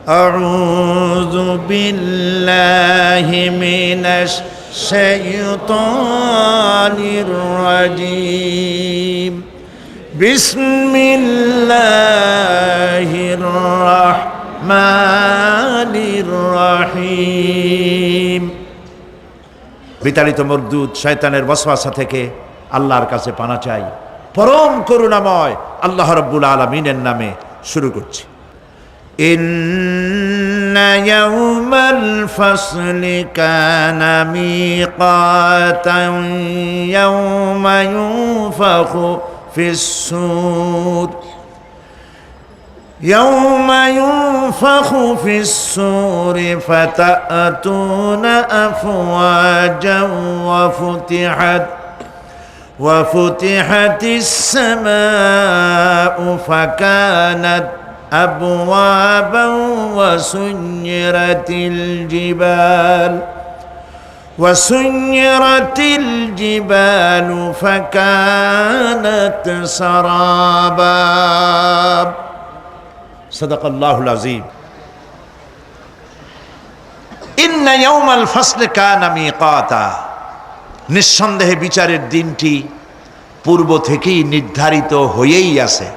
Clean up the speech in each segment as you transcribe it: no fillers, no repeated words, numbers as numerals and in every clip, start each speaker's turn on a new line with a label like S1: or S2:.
S1: أعوذ بالله من الشيطان الرجيم بسم الله الرحمن الرحيم বিতাড়িত মরদুদ শয়তানের ওয়াসওয়াসা থেকে আল্লাহর কাছে পানা চাই। পরম করুণাময় আল্লাহ রাব্বুল আলামিনের নামে শুরু করছি। ইন্না ইয়াওমাল ফাসলি কানা মিকাতান ইয়াওমা ইউনফাখু ফিস-সূর يوم ينفخ في الصور فتأتون أفواجا وفتحت السماء فكانت أبوابا وسيرت الجبال فكانت سرابا সাদাকাল্লাহুল আযীম। ইন্না ইয়াওমাল ফাসলি কানা মিকাতা, নিঃসন্দেহে বিচারের দিনটি পূর্ব থেকেই নির্ধারিত হয়েই আছে।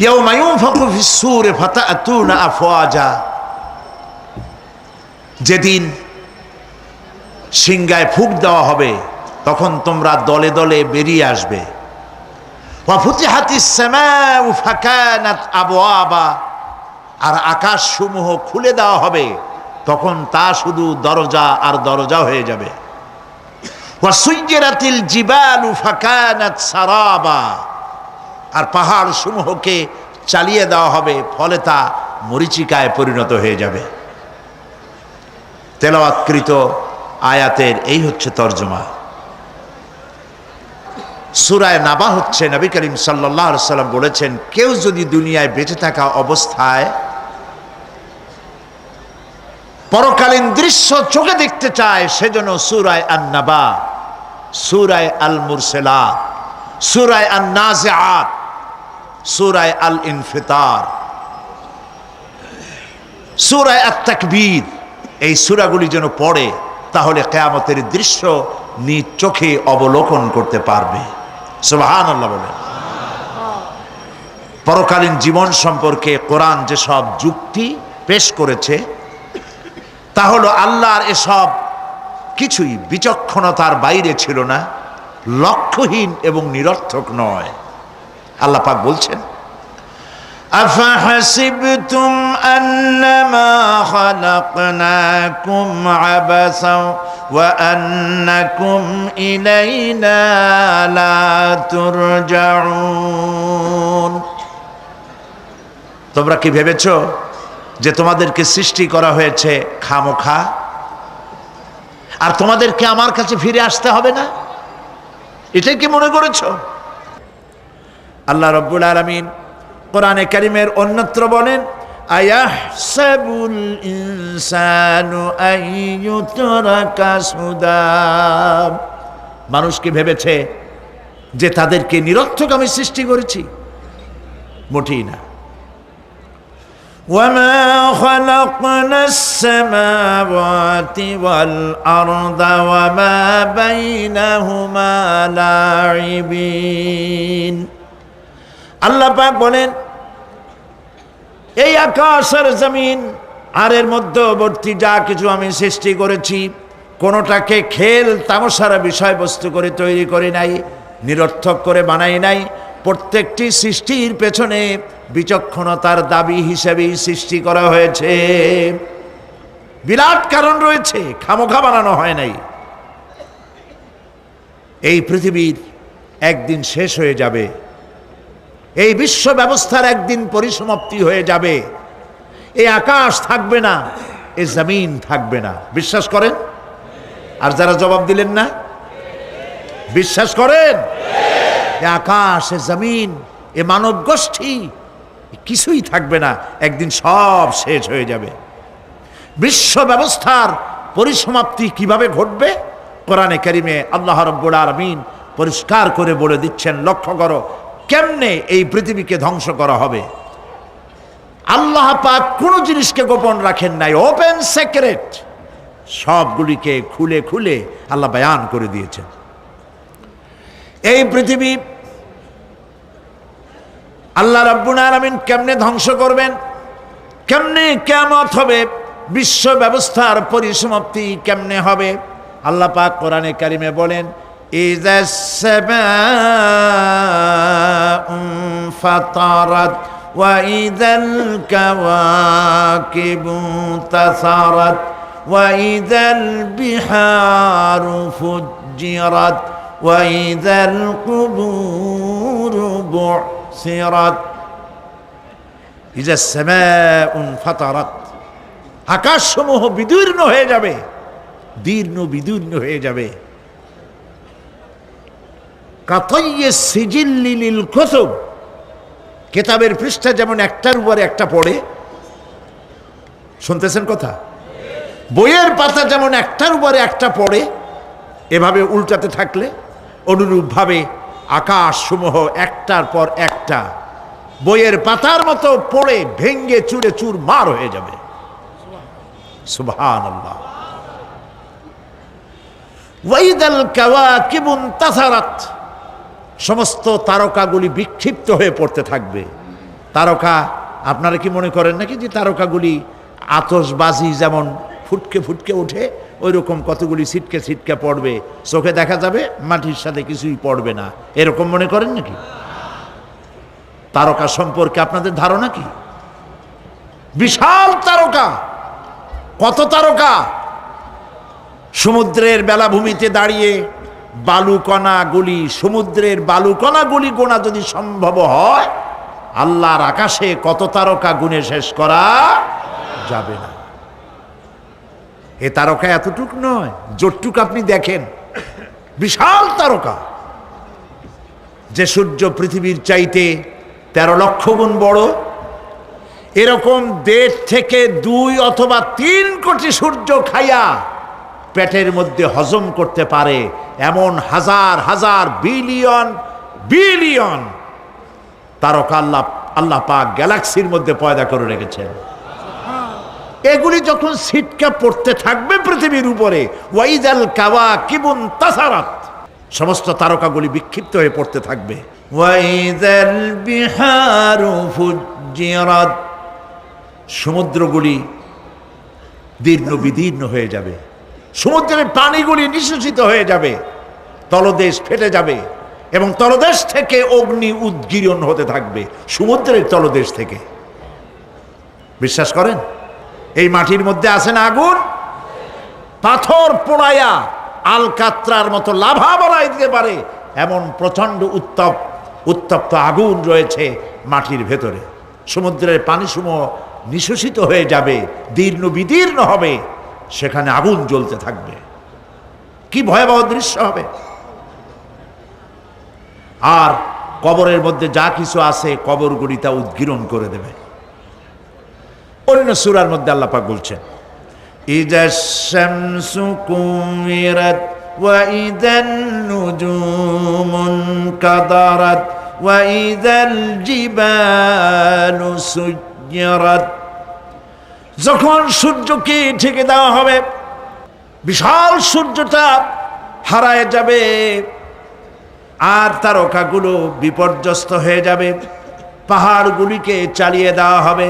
S1: ইয়াওমা ইউনফাখু ফিস-সূর ফাতাতুনা আফওয়াজা, যেদিন সিংহায় ফুঁক দেওয়া হবে তখন তোমরা দলে দলে বেরিয়ে আসবে। ওয়াফুতিহাতিস সামাউ ফাকানাত আবওয়াবা, আর আকাশ সমূহ খুলে দেওয়া হবে তখন তা শুধু দরজা আর দরজা হয়ে যাবে। ওয়াসুইয়িরাতিল জিবালু ফাকানাত সারাবা, আর পাহাড় সমূহকে চালিয়ে দেওয়া হবে ফলে তা মরীচিকায় পরিণত হয়ে যাবে। তেলাওয়াতকৃত আয়াতের এই হচ্ছে তরজমা। সূরা নাবা হচ্ছে, নবী করিম সাল্লাল্লাহু আলাইহি ওয়াসাল্লাম বলেছেন, কেউ যদি দুনিয়ায় বেঁচে থাকা অবস্থায় পরকালীন দৃশ্য চোখে দেখতে চায় সেজন্য সূরা আন-নাবা, সূরা আল-মুরসালাত, সূরা আন-নাজিআত, সূরা আল-ইনফিতার, সূরা আত-তাকবীর, এই সূরাগুলি যেন পড়ে, তাহলে কিয়ামতের দৃশ্য নিজ চোখে অবলোকন করতে পারবে। সুবহানাল্লাহ বলেন। পরকালীন জীবন সম্পর্কে কোরআন যেসব যুক্তি পেশ করেছে তা হলো আল্লাহর এসব কিছুই বিচক্ষণতার বাইরে ছিল না, লক্ষ্যহীন এবং নিরর্থক নয়। আল্লাহ পাক বলছেন, أفحسبتم أنما خلقناكم عبثا وأنكم إلينا لا ترجعون, তোমরা কি ভেবেছো যে তোমাদেরকে সৃষ্টি করা হয়েছে খামোখা আর তোমাদেরকে আমার কাছে ফিরে আসতে হবে না? এটাই কি মনে করেছো? আল্লাহ রাব্বুল আলামিন কোরআনে কারীমের অন্যত্র বলেন, আয়াহসাবুল ইনসানু আইয়ুতরাকা সুদা, মানুষ কি ভেবেছে যে তাদেরকে নিরর্থক আমি সৃষ্টি করেছি? মোটেই না। ওয়ামা খালাকনাস সামাওয়াতি ওয়াল আরদা ওয়ামা বাইনাহুমা লাইবিন, আল্লাহ পাক বলেন, এই আকাশ আর জমিন আর এর মধ্যবর্তী যা কিছু আমি সৃষ্টি করেছি কোনোটাকে খেল তামাশার বিষয়বস্তু করে তৈরি করি নাই, নিরর্থক করে বানাই নাই। প্রত্যেকটি সৃষ্টির পেছনে বিচক্ষণতার দাবি হিসেবেই সৃষ্টি করা হয়েছে। বিরাট কারণ রয়েছে, খামোখা বানানো হয় নাই। এই পৃথিবীর একদিন শেষ হয়ে যাবে, এই বিশ্ব ব্যবস্থার একদিন পরিসমাপ্তি হয়ে যাবে, এই আকাশ থাকবে না, এই জমিন থাকবে না। বিশ্বাস করেন? আর যারা জবাব দিলেন না, বিশ্বাস করেন? এই আকাশ, এ জমিন, এ মানব গোষ্ঠী কিছুই থাকবে না, একদিন সব শেষ হয়ে যাবে। বিশ্ব ব্যবস্থার পরিসমাপ্তি কিভাবে ঘটবে? কোরআনে কারিমে আল্লাহ রাব্বুল আলামিন পরিষ্কার করে বলে দিচ্ছেন। লক্ষ্য করো কেমনে এই পৃথিবীকে ধ্বংস করা হবে। আল্লাহ আল্লাহ পাক কোনো জিনিসকে গোপন রাখেন নাই, ওপেন সিক্রেট, সবগুলিকে খুলে খুলে আল্লাহ বয়ান করে দিয়েছেন। এই পৃথিবী আল্লাহ রাব্বুল আলামিন কেমনে ধ্বংস করবেন, কেমনে কিয়ামত হবে, বিশ্ব ব্যবস্থার পরিসমাপ্তি কেমনে হবে, আল্লাহ পাক কোরআনে কারিমে বলেন ইযাস সামাউ ফাতারাত ওয়া ইযাল কাওয়াকিবু তাসারাত ওয়া ইযাল বিহারু ফুজ্জিরাত ওয়া ইযাল কুবুরু বু'সিরাত। ইযাস সামাউ ফাতারাত, আকাশসমূহ বিদীর্ণ হয়ে যাবে, দীর্ণ বিদীর্ণ হয়ে যাবে। কাতাইয়িস সিজিল্লি লিল কুতুব, কিতাবের পৃষ্ঠা যেমন একটার উপরে একটা পড়ে, শুনতেছেন কথা, বইয়ের পাতা যেমন একটার উপরে একটা পড়ে, এভাবে উল্টাতে থাকলে অনুরূপভাবে আকাশসমূহ একটার পর একটা বইয়ের পাতার মতো পড়ে ভেঙ্গে চুরে চুরমার হয়ে যাবে। সুবহানাল্লাহ। ওয়াইদাল কাওয়াকিবু তাসারাত, সমস্ত তারকাগুলি বিক্ষিপ্ত হয়ে পড়তে থাকবে। তারকা, আপনারা কি মনে করেন নাকি যে তারকাগুলি আতশবাজি যেমন ফুটকে ফুটকে ওঠে, ওই রকম কতগুলি ছিটকে ছিটকে পড়বে, চোখে দেখা যাবে, মাটির সাথে কিছুই পড়বে না, এরকম মনে করেন নাকি? তারকা সম্পর্কে আপনাদের ধারণা কি? বিশাল তারকা, কত তারকা! সমুদ্রের বেলাভূমিতে দাঁড়িয়ে বালুকণাগুলি, সমুদ্রের বালুকণাগুলি গোনা যদি সম্ভব হয়, আল্লাহর আকাশে কত তারকা গুণে শেষ করা যাবে না। এ তারকা এতটুক নয়, যতটুক আপনি দেখেন বিশাল তারকা, যে সূর্য পৃথিবীর চাইতে 13 লক্ষ গুণ বড়, এরকম 1.5 থেকে 2 অথবা 3 কোটি সূর্য খাইয়া পেটের মধ্যে হজম করতে পারে এমন হাজার হাজার বিলিয়ন বিলিয়ন তারকা আল্লাহ পাক গ্যালাক্সির মধ্যে পয়দা করে রেখেছেন। এগুলি যখন ছিটকা পড়তে থাকবে পৃথিবীর উপরে, ওয়াইদাল কাওয়াকিবু তাসারাত, সমস্ত তারকাগুলি বিক্ষিপ্ত হয়ে পড়তে থাকবে। ওয়াইদাল বিহারু ফুজ্জিরাত, সমুদ্রগুলি দীর্ণ বিদীর্ণ হয়ে যাবে, সমুদ্রের পানিগুলি নিঃশেষিত হয়ে যাবে, তলদেশ ফেটে যাবে এবং তলদেশ থেকে অগ্নি উদ্গীরণ হতে থাকবে, সমুদ্রের তলদেশ থেকে। বিশ্বাস করেন? এই মাটির মধ্যে আছে না আগুন, পাথর পোড়াইয়া আলকাত্রার মতো লাভা বানাই দিতে পারে এমন প্রচন্ড উত্তপ্ত আগুন রয়েছে মাটির ভেতরে। সমুদ্রের পানিসমূহ নিঃশেষিত হয়ে যাবে, দীর্ণ বিদীর্ণ হবে, সেখানে আগুন জ্বলতে থাকবে। কি ভয়াবহ দৃশ্য হবে! আর কবরের মধ্যে যা কিছু আছে কবরগুলি তা উদ্গীরণ করে দেবে। অন্য সূরার মধ্যে আল্লাহ পাক বলছেন ইযাশ শামসু কুমিরাত ওয়া ইযান নুজুমুন কাদারাত ওয়া ইযাল জিবালু সুজ্জিরাত, যখন সূর্যকে ঢেকে দেওয়া হবে, বিশাল সূর্যটা হারায় যাবে আর তারকাগুলো বিপর্যস্ত হয়ে যাবে, পাহাড়গুলিকে চালিয়ে দেওয়া হবে।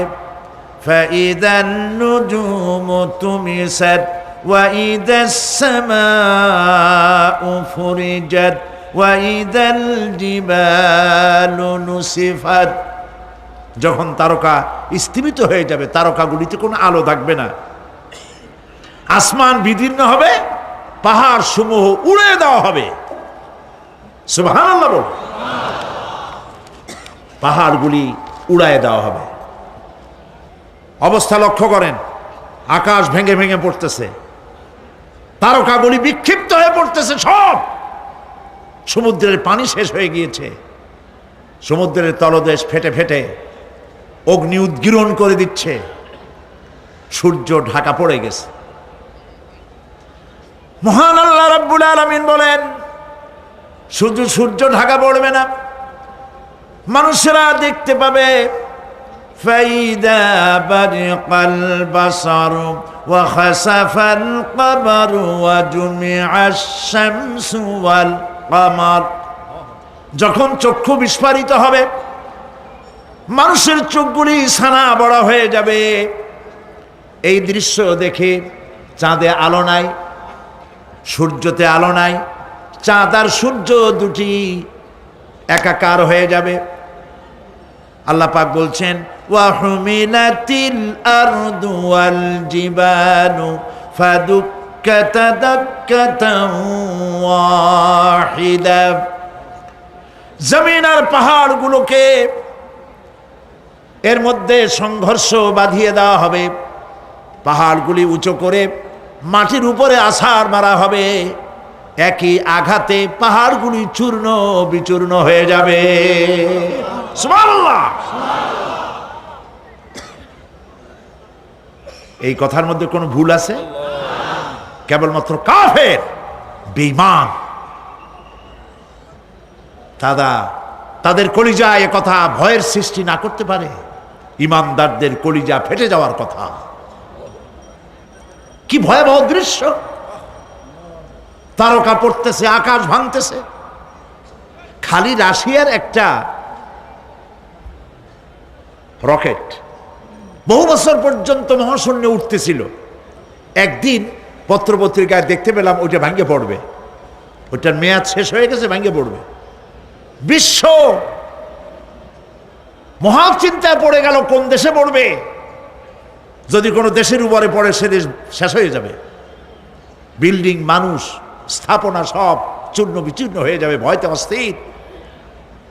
S1: ফাইদান নুজুমু তুমিসাত ওয়া ইদাস সামাউ ফুরিজাত ওয়া ইদাল জিবালু নুসিফাত, যখন তারকা স্থিমিত হয়ে যাবে, তারকাগুলিতে কোনো আলো থাকবে না, আসমান বিদীর্ণ হবে, পাহাড় সমূহ উড়ে দেওয়া হবে। সুবহানাল্লাহ বল। পাহাড়গুলি উড়ায় দেওয়া হবে। অবস্থা লক্ষ্য করেন, আকাশ ভেঙে ভেঙে পড়তেছে, তারকাগুলি বিক্ষিপ্ত হয়ে পড়তেছে, সব সমুদ্রের পানি শেষ হয়ে গিয়েছে, সমুদ্রের তলদেশ ফেটে ফেটে অগ্নি উদ্গীরণ করে দিচ্ছে, সূর্য ঢাকা পড়ে গেছে। মহান আল্লাহ রাব্বুল আলামিন বলেন শুধু সূর্য ঢাকা পড়বে না, মানুষেরা দেখতে পাবে فإذا برق البصر وخسف القمر وجمع الشمس والقمر যখন চক্ষু বিস্ফারিত হবে, মানুষের চোখগুলি ছানা বড় হয়ে যাবে। এই দৃশ্য দেখে চাঁদে আলো নাই, সূর্যতে আলো নাই, চাঁদ আর সূর্য দুটি একাকার হয়ে যাবে। আল্লাহ পাক বলছেন ওয়া হুমিলাতিল আরদু ওয়াল জিবালু ফাদুক্কাতা দাক্কাতান ওয়াহিদা। জমিন আর পাহাড়গুলোকে এর মধ্যে সংঘর্ষ বাঁধিয়ে দেওয়া হবে, পাহাড়গুলি উঁচু করে মাটির উপরে আছাড় মারা হবে। একই আঘাতে পাহাড়গুলি চূর্ণ বিচূর্ণ হয়ে যাবে। সুবহানাল্লাহ। এই কথার মধ্যে কোনো ভুল আছে? কেবলমাত্র কাফের, বেঈমান তাদের কলিজায় এ কথা ভয়ের সৃষ্টি না করতে পারে? ইমানদারদের কলিজা ফেটে যাওয়ার কথা। কি ভয়াবহ দৃশ্য! তারকা পড়তেছে, আকাশ ভাঙতেছে। খালি রাশিয়ার একটা রকেট বহু বছর পর্যন্ত মহাশূন্যে উঠতেছিল। একদিন পত্রপত্রিকায় দেখতে পেলাম ওইটা ভাঙে পড়বে, ওইটার মেয়াদ শেষ হয়ে গেছে, ভাঙে পড়বে। বিশ্ব মহা চিন্তায় পড়ে গেল, কোন দেশে পড়বে? যদি কোনো দেশের উপরে পড়ে সে দেশ শেষ হয়ে যাবে। বিল্ডিং, মানুষ, স্থাপনা সব চূর্ণ বিচূর্ণ হয়ে যাবে। ভয়তে অস্থির।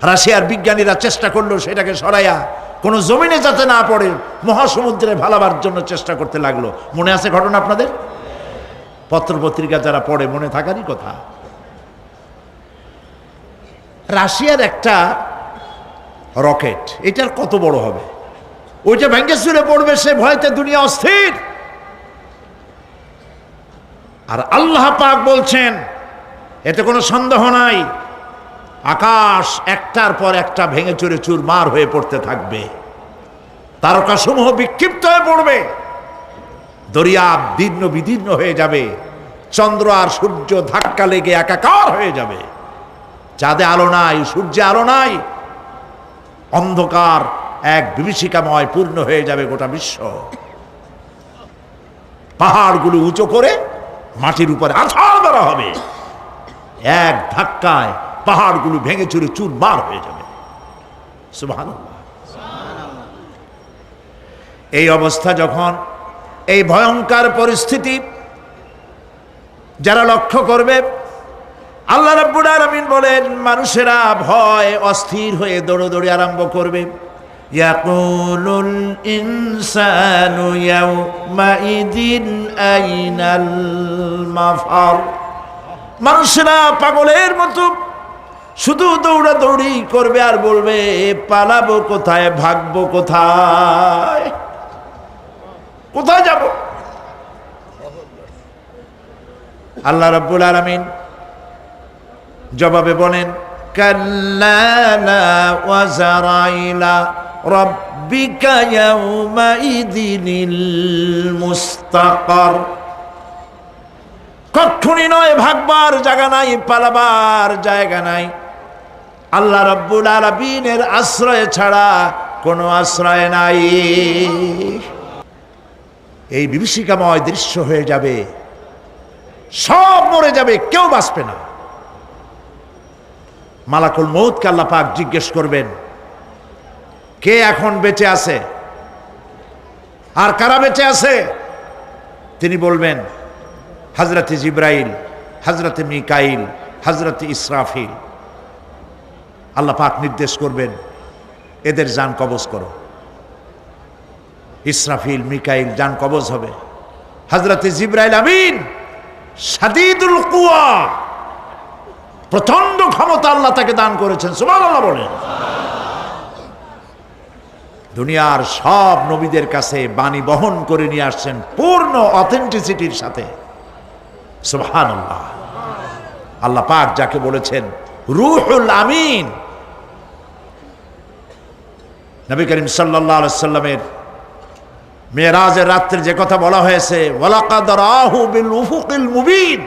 S1: রাশিয়ার বিজ্ঞানীরা চেষ্টা করলো সেটাকে সরাইয়া কোনো জমিনে যাতে না পড়ে মহাসমুদ্রে ভালাবার জন্য চেষ্টা করতে লাগলো। মনে আছে ঘটনা আপনাদের? পত্রপত্রিকা যারা পড়ে মনে থাকারই কথা। রাশিয়ার একটা রকেট, এটার কত বড় হবে? ওইটা ভেঙে চুরে পড়বে, সে ভয়তে দুনিয়া অস্থির। আর আল্লাহ পাক বলছেন, এতে কোনো সন্দেহ নাই, আকাশ একটার পর একটা ভেঙে চুরে চুরমার হয়ে পড়তে থাকবে, তারকাসমূহ বিক্ষিপ্ত হয়ে পড়বে, দরিয়া দীর্ণ বিদীর্ণ হয়ে যাবে, চন্দ্র আর সূর্য ধাক্কা লেগে একাকার হয়ে যাবে। চাঁদে আলো নাই, সূর্যে আলো নাই, অন্ধকার এক বিভীষিকাময় পূর্ণ হয়ে যাবে গোটা বিশ্ব। পাহাড়গুলো উঁচু করে মাটির উপরে আছাড় মারা হবে, এক ধাক্কায় পাহাড়গুলো ভেঙে চুরে চুরমার হয়ে যাবে। সুবহানাল্লাহ। এই অবস্থা যখন, এই ভয়ঙ্কর পরিস্থিতি যারা লক্ষ্য করবে, আল্লাহ রাব্বুল আলামিন বলেন মানুষেরা ভয় অস্থির হয়ে দৌড়াদৌড়ি আরম্ভ করবে। ইয়াকুলুল ইনসানু ইয়াউমাইদিন আইনাল মাফার। মানুষেরা পাগলের মতো শুধু দৌড়াদৌড়ি করবে আর বলবে পালাবো কোথায়, ভাগবো কোথায়, কোথায় যাব? আল্লাহ রাব্বুল আলামিন জবাবে বলেন কাল্লা লা ওয়াজারাইলা রাব্বিকা ইয়াউমাইদিনিল মুস্তাকার। কখনই নয়, ভাগবার জায়গা নাই, পালাবার জায়গা নাই। আল্লাহ রাব্বুল আলামিনের আশ্রয় ছাড়া কোনো আশ্রয় নাই। এই বিভীষিকাময় দৃশ্য হয়ে যাবে, সব মরে যাবে, কেউ বাঁচবে না। মালাকুল মউতকে আল্লাহ পাক জিজ্ঞেস করবেন কে এখন বেঁচে আছে আর কারা বেঁচে আছে? তিনি বলবেন হযরতে জিবরাইল, হযরতে মিকাইল, হযরতে ইসরাফিল। আল্লাহ পাক নির্দেশ করবেন এদের জান কবজ করো। ইসরাফিল, মিকাইল জান কবজ হবে। হযরতে জিবরাইল আমিন শাদীদুল কুওয়া, প্রচন্ড ক্ষমতা আল্লাহ তাকে দান করেছেন। সুবহানাল্লাহ বলেন। দুনিয়ার সব নবীদের কাছে বাণী বহন করে নিয়ে আসছেন পূর্ণ অথেন্টিসিটির সাথে। সুবহানাল্লাহ। আল্লাহ পাক যাকে বলেছেন রূহুল আমিন, নবী করিম সাল্লাল্লাহু আলাইহি সাল্লামের মেরাজের রাত্রে যে কথা বলা হয়েছে, ওয়ালাকাদ রাহু বিল উফুকিল মুবিন,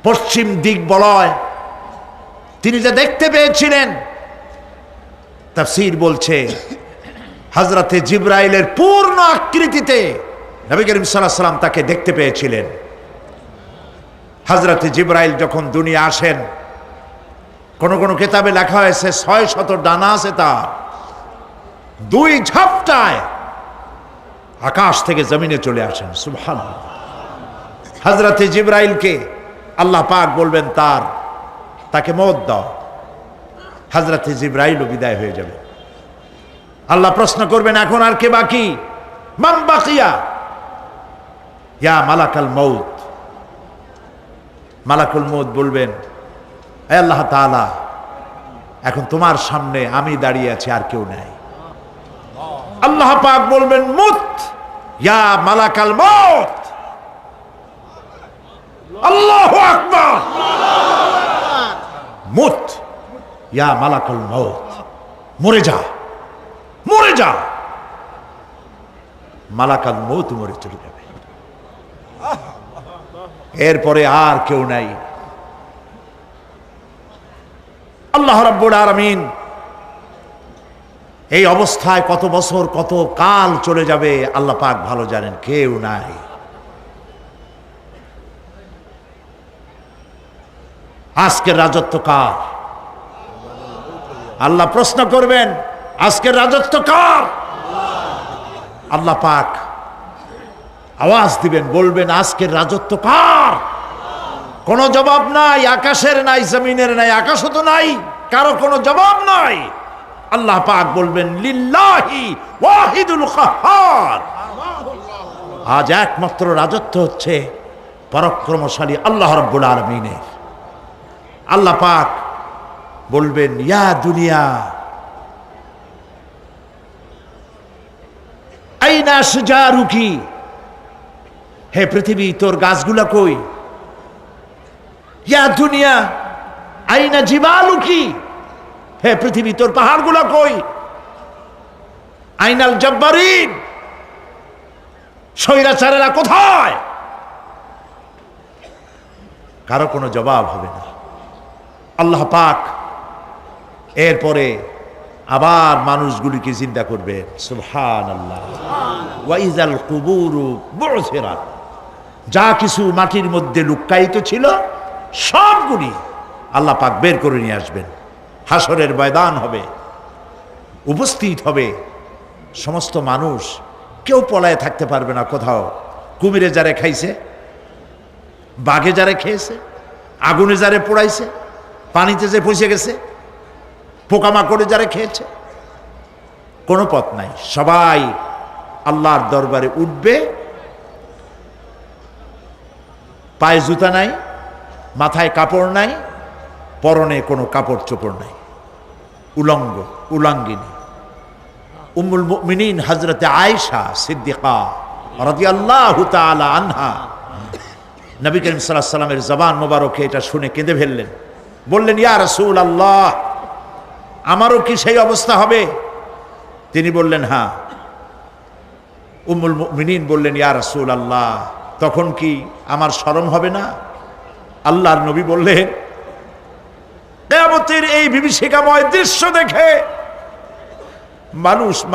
S1: পশ্চিম দিক বলয় তিনি যে দেখতে পেয়েছিলেন, তাফসীর বলছে হযরতে জিবরাইলের পূর্ণ আকৃতিতে নবী করিম সাল্লাল্লাহু আলাইহি সাল্লাম তাকে দেখতে পেয়েছিলেন। হযরতে জিবরাইল যখন দুনিয়া আসেন, কোন কোন কিতাবে লেখা হয়েছে 600 ডানা আছে তার, 2 ঝাপটায় আকাশ থেকে জমিনে চলে আসেন। সুবহানাল্লাহ। হযরতে জিবরাইলকে আল্লাহ পাক বলবেন তাকে মওত দাও, হযরতে জিবরাইলও বিদায় হয়ে যাবে। আল্লাহ প্রশ্ন করবেন, এখন আর কে বাকি? মান বাকিয়া ইয়া মালাকাল মউত। মালাকুল মউত বলবেন, হে আল্লাহ তাআলা, এখন তোমার সামনে আমি দাঁড়িয়ে আছি, আর কেউ নাই। আল্লাহ পাক বলবেন, মুত ইয়া মালাকাল মউত। আল্লাহু আকবার। মুত ইয়া মালাকুল মউত, মরে যা, মরে যা। মালাকাল মউত মরে চলে যাবে, এরপরে আর কেউ নাই। আল্লাহ রাব্বুল আলামিন এই অবস্থায় কত বছর কত কাল চলে যাবে আল্লাহ পাক ভালো জানেন, কেউ নাই। আজকের রাজত্ব কার? আল্লাহ প্রশ্ন করবেন, আজকের রাজত্ব কার? আল্লাহ পাক আওয়াজ দিবেন, বলবেন, আজকের রাজত্ব কার? কোনো জবাব নাই, আকাশের নাই, জমিনের নাই, আকাশও তো নাই, কারো কোনো জবাব নাই। আল্লাহ পাক বলবেন, লিল্লাহি ওয়াহিদুল কাহ্হার। আজ একমাত্র রাজত্ব হচ্ছে পরাক্রমশালী আল্লাহ রাব্বুল আলামিনের। আল্লাহ পাক বলবেন, ইয়া দুনিয়া আইনা শুজারুকি, হে পৃথিবী তোর গাছগুলা কই? ইয়া দুনিয়া আইনা জিবালুকি, হে পৃথিবী তোর পাহাড়গুলা কই? আইনাল জব্বারিন, স্বৈরাচারেরা কোথায়? কারো কোনো জবাব হবে না। আল্লাহ পাক এরপরে আবার মানুষগুলিকে জিন্দা করবেন। সুবহানাল্লাহ। ওয়া ইযাল কুবুরু বু'সিরাত, যা কিছু মাটির মধ্যে লুক্কায়িত ছিল সবগুলি আল্লাহ পাক বের করে নিয়ে আসবেন। হাসরের ময়দান হবে, উপস্থিত হবে সমস্ত মানুষ, কেউ পলায়ে থাকতে পারবে না কোথাও। কুমিরে যারে খাইছে, বাঘে যারে খেয়েছে, আগুনে যারে পোড়াইছে, পানিতে যে পচে গেছে, পোকামাকড়ে যারা খেয়েছে, কোনো পথ নাই। সবাই আল্লাহর দরবারে উঠবে, পায়ে জুতা নাই, মাথায় কাপড় নাই, পরনে কোনো কাপড় চোপড় নাই, উলঙ্গ উলাঙ্গিনী। উম্মুল মুমিনিন হযরতে আয়েশা সিদ্দিকা রাদিয়াল্লাহু তাআলা আনহা, নবী করিম সাল্লাল্লাহু আলাইহি ওয়াসাল্লামের জবান মোবারকে এটা শুনে কেঁদে ফেললেন। বললেন, ইয়া রাসূলুল্লাহ, আমারও কি সেই অবস্থা হবে? তিনি বললেন, হ্যাঁ। উম্মুল মুমিনিন বললেন, ইয়া রাসূলুল্লাহ, তখন কি আমার শরম হবে না? আল্লাহর নবী বললেন, কিয়ামতের এই বিভীষিকাময় দৃশ্য দেখে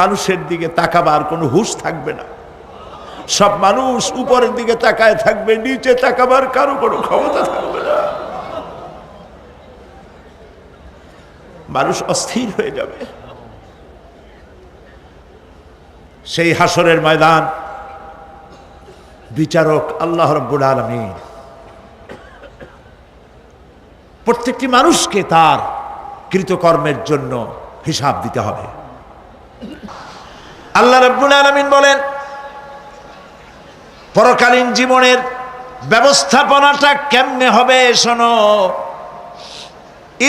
S1: মানুষের দিকে তাকাবার কোনো হুঁশ থাকবে না। সব মানুষ উপরের দিকে তাকায় থাকবে, নিচে তাকাবার কারো কোনো ক্ষমতা থাকবে না। মানুষ অস্থির হয়ে যাবে। সেই হাসরের ময়দান, বিচারক আল্লাহ রাব্বুল আলামিন প্রত্যেকটি মানুষকে তার কৃতকর্মের জন্য হিসাব দিতে হবে। আল্লাহ রাব্বুল আলামিন বলেন, পরকালীন জীবনের ব্যবস্থাপনাটা কেমনে হবে শোনো।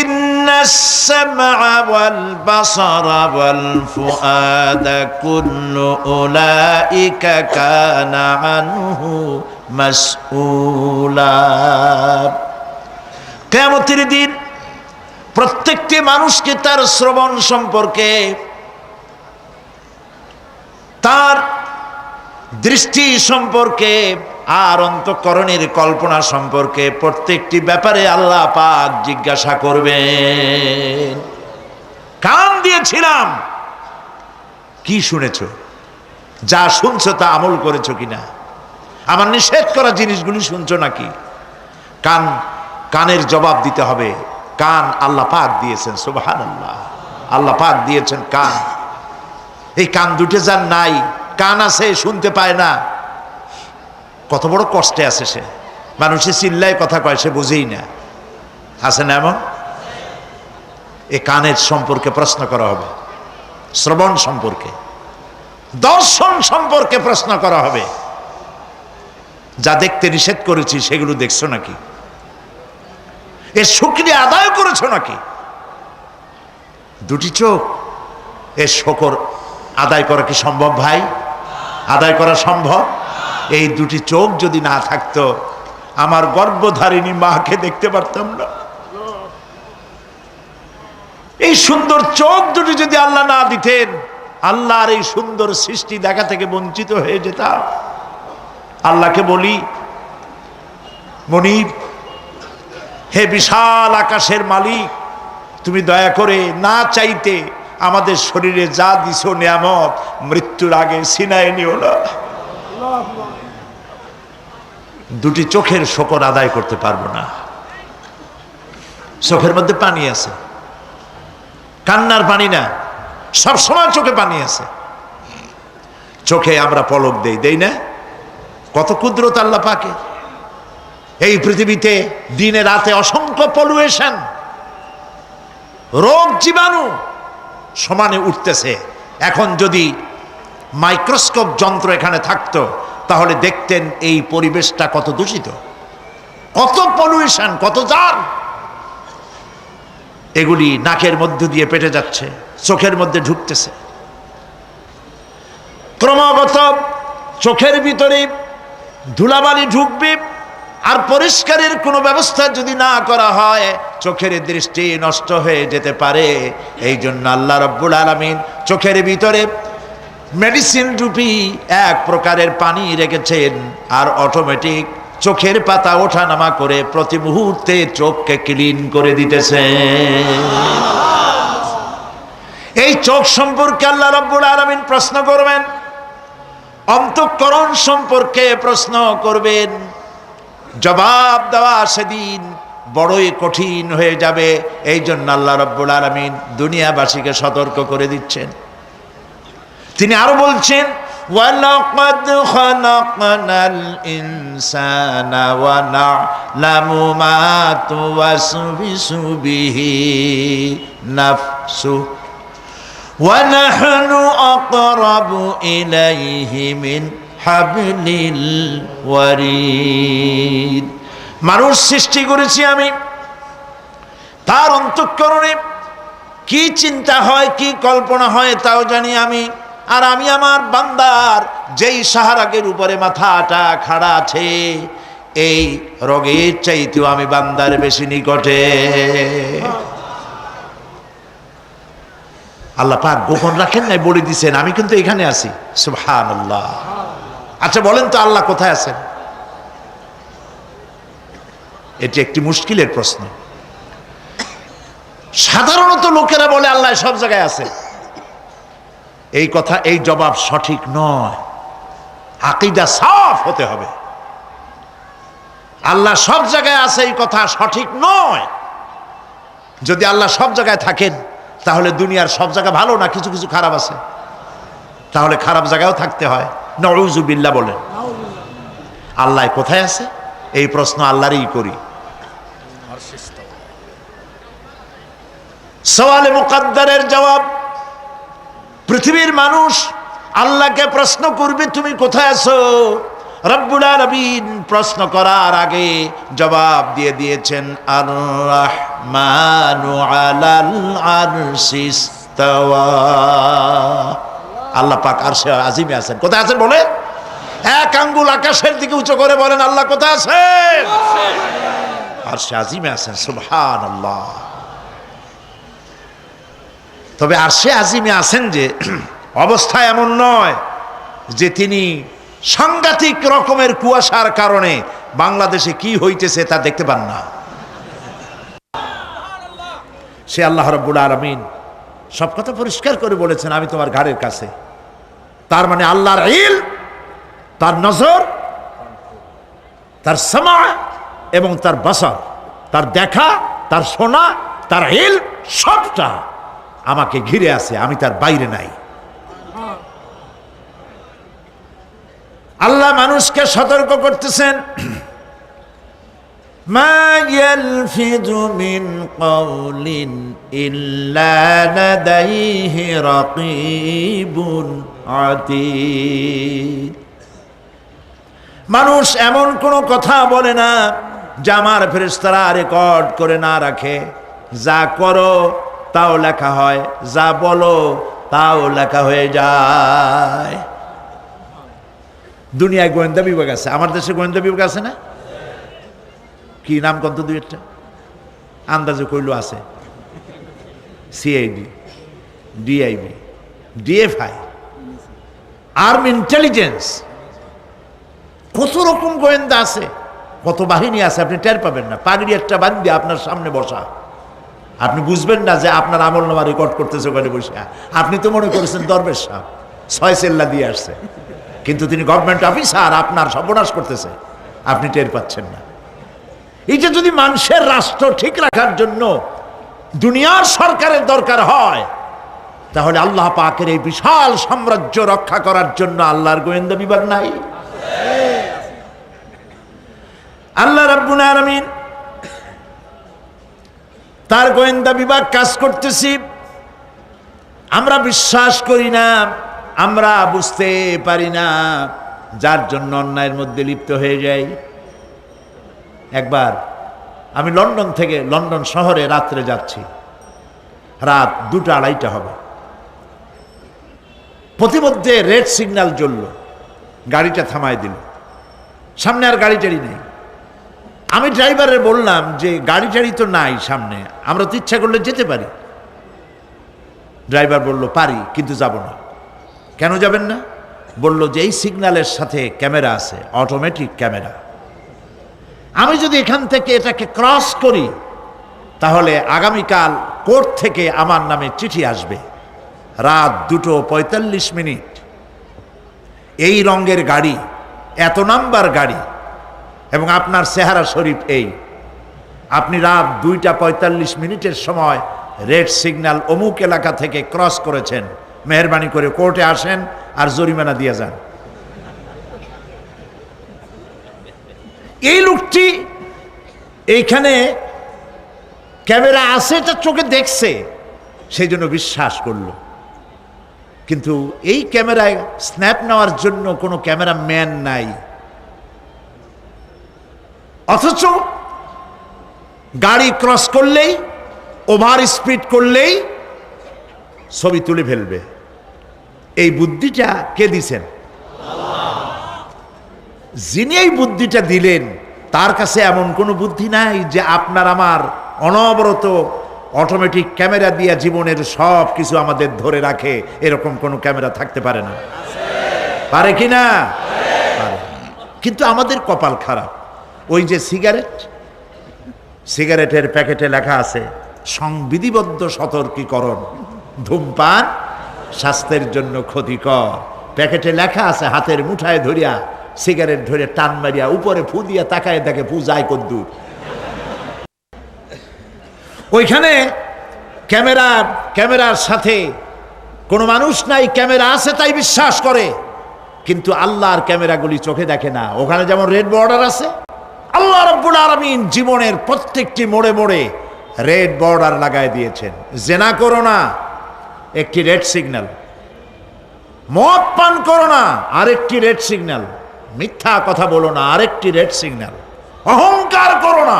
S1: ইন্নাস সামআ ওয়াল বাসারা ওয়াল ফুআদা কুল্লু উলাইকা কানা আনহু মাসউলা। কিয়ামতের দিন প্রত্যেকটি মানুষকে তার শ্রবণ সম্পর্কে, তার দৃষ্টি সম্পর্কে আর অন্তঃকরণের কল্পনা সম্পর্কে প্রত্যেকটি ব্যাপারে আল্লাহ পাক জিজ্ঞাসা করবেন। কান দিয়েছিলাম, কি শুনেছো? যা শুনছো তা আমল করেছো কিনা? আমার নিষেধ করা জিনিসগুলি শুনছো নাকি? কানের জবাব দিতে হবে। কান আল্লাহ পাক দিয়েছেন, সুবহানাল্লাহ। আল্লাহ পাক দিয়েছেন কান। এই কান দুটো যার নাই, কান আছে শুনতে পায় না, কত বড় কষ্টে আছে সে। মানুষে চিল্লায় কথা কয়, সে বুঝেই না। আছে না এমন? এই কানের সম্পর্কে প্রশ্ন করা হবে, শ্রবণ সম্পর্কে, দর্শন সম্পর্কে প্রশ্ন করা হবে। যা দেখতে নিষেধ করেছি সেগুলো দেখছো নাকি? এর শুকরিয়া আদায় করেছো নাকি? দুটি চোখ, এর শকর আদায় করা কি সম্ভব ভাই? আদায় করা সম্ভব? এই দুটি চোখ যদি না থাকতো, আমার গর্ভধারিণী মাকে দেখতে পারতাম না। এই সুন্দর চোখ দুটি যদি আল্লাহ না দিতেন, আল্লাহর এই সুন্দর সৃষ্টি দেখা থেকে বঞ্চিত হয়ে যেতাম। আল্লাহকে বলি, মনিব, হে বিশাল আকাশের মালিক, তুমি দয়া করে না চাইতে আমাদের শরীরে যা দিছো নিয়ামত, মৃত্যুর আগে ছিনায় নিও না। দুটি চোখের শকর আদায় করতে পারবো না। চোখের মধ্যে পানি আছে, কান্নার পানি না, সবসময় চোখে পানি আছে। চোখে আমরা পলক দেই না? কত কুদরত আল্লাহ পাকে। এই পৃথিবীতে দিনে রাতে অসংখ্য পলুয়েশন, রোগ জীবাণু সমানে উঠতেছে। এখন যদি মাইক্রোস্কোপ যন্ত্র এখানে থাকতো, তাহলে দেখতেন এই পরিবেশটা কত দূষিত, কত পলুয়েশন, কত জার। এগুলি নাকের মধ্য দিয়ে পেটে যাচ্ছে, চোখের মধ্যে ঢুকতেছে। ক্রমাগত চোখের ভিতরে ধুলাবালি ঢুকবে, আর পরিষ্কারের কোনো ব্যবস্থা যদি না করা হয়, চোখের দৃষ্টি নষ্ট হয়ে যেতে পারে। এই জন্য আল্লাহ রাব্বুল আলামিন চোখের ভিতরে মেডিসিন রূপী এক প্রকারের পানি রেখেছেন, আর অটোমেটিক চোখের পাতা ওঠানামা করে প্রতি মুহূর্তে চোখকে ক্লিন করে দিতেছে। এই চোখ সম্পর্কে আল্লাহ রাব্বুল আলামিন প্রশ্ন করবেন, অন্তঃকরণ সম্পর্কে প্রশ্ন করবেন। জবাব দেওয়া সেদিন বড়ই কঠিন হয়ে যাবে। এই জন্য আল্লাহ রাব্বুল আলামিন দুনিয়াবাসীকে সতর্ক করে দিচ্ছেন। তিনি আরো বলছেন, ওয়ালাকাদ খালাকনাল ইনসানা ওয়া না'লামু মা তুওয়াসবিসু বিহি নাফসু ওয়া নাহনু আকরাবু ইলাইহি মিন হাবলিল ওয়ারিদ। মানুষ সৃষ্টি করেছি আমি, তার অন্তঃকরণে কি চিন্তা হয়, কি কল্পনা হয় তাও জানি আমি। আর আমি আমার বান্দার যেই সাহারাগের উপরে মাথাটা খাড়া আছে, এই রোগের চাইতেও আমি বান্দার বেশি নিকটে। আল্লাহ পাক গোপন রাখেন নাই, বলে দিছেন আমি কিন্তু এখানে আছি। সুবহানাল্লাহ। আচ্ছা বলেন তো আল্লাহ কোথায় আছেন? এটি একটি মুশকিলের প্রশ্ন। সাধারণত লোকেরা বলে আল্লাহ সব জায়গায় আছে। এই কথা, এই জবাব সঠিক নয়। আকীদা সাফ হতে হবে। আল্লাহ সব জায়গায় আছে এই কথা সঠিক নয়। যদি আল্লাহ সব জায়গায় থাকেন, তাহলে দুনিয়ার সব জায়গা ভালো না, কিছু কিছু খারাপ আছে। তাহলে খারাপ জায়গায়ও থাকতে হয়। নাউযুবিল্লাহ বলেন। আল্লাহ কোথায় আছে এই প্রশ্ন আল্লাহরই করি। সওয়ালে মুকদ্দারের জবাব, পৃথিবীর মানুষ আল্লাহকে প্রশ্ন করবে তুমি কোথায় আছো। রব্বুল আলামিন প্রশ্ন করার আগে জবাব দিয়ে দিয়েছেন, আর রাহমানু আলাল আরশি ইস্তাওয়া। আল্লাহ পাক আরশে আজিমে আছেন। কোথায় আছেন বলে? এক আঙ্গুল আকাশের দিকে উঁচু করে বলেন, আল্লাহ কোথায় আছেন? আরশে আজিমে আছেন। সুবহানাল্লাহ। তবে আরশে আজিমে আছেন যে অবস্থা এমন নয় যে তিনি সাংঘাতিক রকমের কুয়াশার কারণে বাংলাদেশে কি হইতেছে তা দেখতে পান না। সে আল্লাহ রাব্বুল আলামিন সব কথা পরিষ্কার করে বলেছেন, আমি তোমার ঘাড়ের কাছে। তার মানে আল্লাহর ইলম, তার নজর, তার সামা এবং তার বাসার, তার দেখা, তার শোনা, তার ইলম সবটা আমাকে ঘিরে আছে, আমি তার বাইরে নাই। আল্লাহ মানুষকে সতর্ক করতেছেন, মা ইয়ালফিযু মিন কাওলিন ইল্লা লাদাইহি রাকীবুন আতীদ। মানুষ এমন কোনো কথা বলে না যা আমার ফেরেশতারা রেকর্ড করে না রাখে। যা করো তাও লেখা হয়, যা বলো তাও লেখা হয়ে যায়। দুনিয়ায় গোয়েন্দা বিভাগ আছে, আমার দেশে গোয়েন্দা বিভাগ আছে না? কি নাম কত দুই একটা আন্দাজে কইল আছে, CID, DIB, DFI, army intelligence, কত রকম গোয়েন্দা আছে, কত বাহিনী আছে, আপনি টের পাবেন না। পাগড়ি একটা বান্ধি আপনার সামনে বসা, আপনি বুঝবেন না যে আপনার আমলনামা রেকর্ড করতেছে ওখানে বসে। আপনি তো মনে করেছেন দরবেশ সাহেব 6 সেল্লা দিয়ে আসছে, কিন্তু তিনি গভর্নমেন্ট অফিসার, আপনার সর্বনাশ করতেছে, আপনি টের পাচ্ছেন না। এই যে যদি মানুষের রাষ্ট্র ঠিক রাখার জন্য দুনিয়ার সরকারের দরকার হয়, তাহলে আল্লাহ পাকের এই বিশাল সাম্রাজ্য রক্ষা করার জন্য আল্লাহর গোয়েন্দা বিভাগ নাই? আল্লাহ রাব্বুল আলামিন তার গোয়েন্দা বিভাগ কাজ করতেছি, আমরা বিশ্বাস করি না, আমরা বুঝতে পারি না, যার জন্য অন্যায়ের মধ্যে লিপ্ত হয়ে যাই। একবার আমি লন্ডন থেকে, লন্ডন শহরে রাত্রে যাচ্ছি, রাত 2টা-2:30 হবে। প্রতিমধ্যে রেড সিগন্যাল জ্বলল, গাড়িটা থামায় দিল, সামনে আর গাড়ি টাড়ি নেই। আমি ড্রাইভারের বললাম যে গাড়ি টাড়ি তো নাই সামনে, আমরা তো ইচ্ছা করলে যেতে পারি। ড্রাইভার বলল পারি, কিন্তু যাব না। কেন যাবেন না? বলল যে এই সিগন্যালের সাথে ক্যামেরা আছে, অটোমেটিক ক্যামেরা। আমি যদি এখান থেকে এটাকে ক্রস করি, তাহলে আগামীকাল কোর্ট থেকে আমার নামে চিঠি আসবে। রাত 2:45, এই রঙের গাড়ি, এত নাম্বার গাড়ি, এবং আপনার চেহারা শরীফ এই, আপনি রাত 2:45 সময় রেড সিগন্যাল অমুক এলাকা থেকে ক্রস করেছেন, মেহরবানি করে কোর্টে আসেন আর জরিমানা দিয়ে যান। এই লোকটি এইখানে ক্যামেরা আছে, এটা চোখে দেখছে, সেই জন্য বিশ্বাস করলো। কিন্তু এই ক্যামেরায় স্ন্যাপ নেওয়ার জন্য কোনো ক্যামেরাম্যান নাই, অথচ গাড়ি ক্রস করলেই, ওভার স্পিড করলেই ছবি তুলে ফেলবে। এই বুদ্ধিটা কে দিছেন? যিনি এই বুদ্ধিটা দিলেন, তার কাছে এমন কোনো বুদ্ধি নাই যে আপনার আমার অনবরত অটোমেটিক ক্যামেরা দিয়ে জীবনের সব কিছু আমাদের ধরে রাখে, এরকম কোনো ক্যামেরা থাকতে পারে না। পারে কি না? পারে। কিন্তু আমাদের কপাল খারাপ। ওই যে সিগারেটের প্যাকেটে লেখা আছে সংবিধিবদ্ধ সতর্কীকরণ, ধূমপান স্বাস্থ্যের জন্য ক্ষতিকর। প্যাকেটে লেখা আছে, হাতের মুঠায় ধরিয়া সিগারেট ধরে টান মারিয়া উপরে ফু দিয়া তাকায় দেখে ফু যায় কদ্দূর। ওইখানে ক্যামেরার সাথে কোনো মানুষ নাই, ক্যামেরা আছে তাই বিশ্বাস করে, কিন্তু আল্লাহর ক্যামেরাগুলি চোখে দেখে না। ওখানে যেমন রেড বর্ডার আছে, আল্লাহ রাব্বুল আলামিন জীবনের প্রত্যেকটি মোড়ে মোড়ে রেড বর্ডার লাগায় দিয়েছেন। জেনা করো না, একটি রেড সিগন্যাল। মদ পান করো না, আরেকটি রেড সিগন্যাল। মিথ্যা কথা বলো না, আরেকটি রেড সিগন্যাল। অহংকার করো না,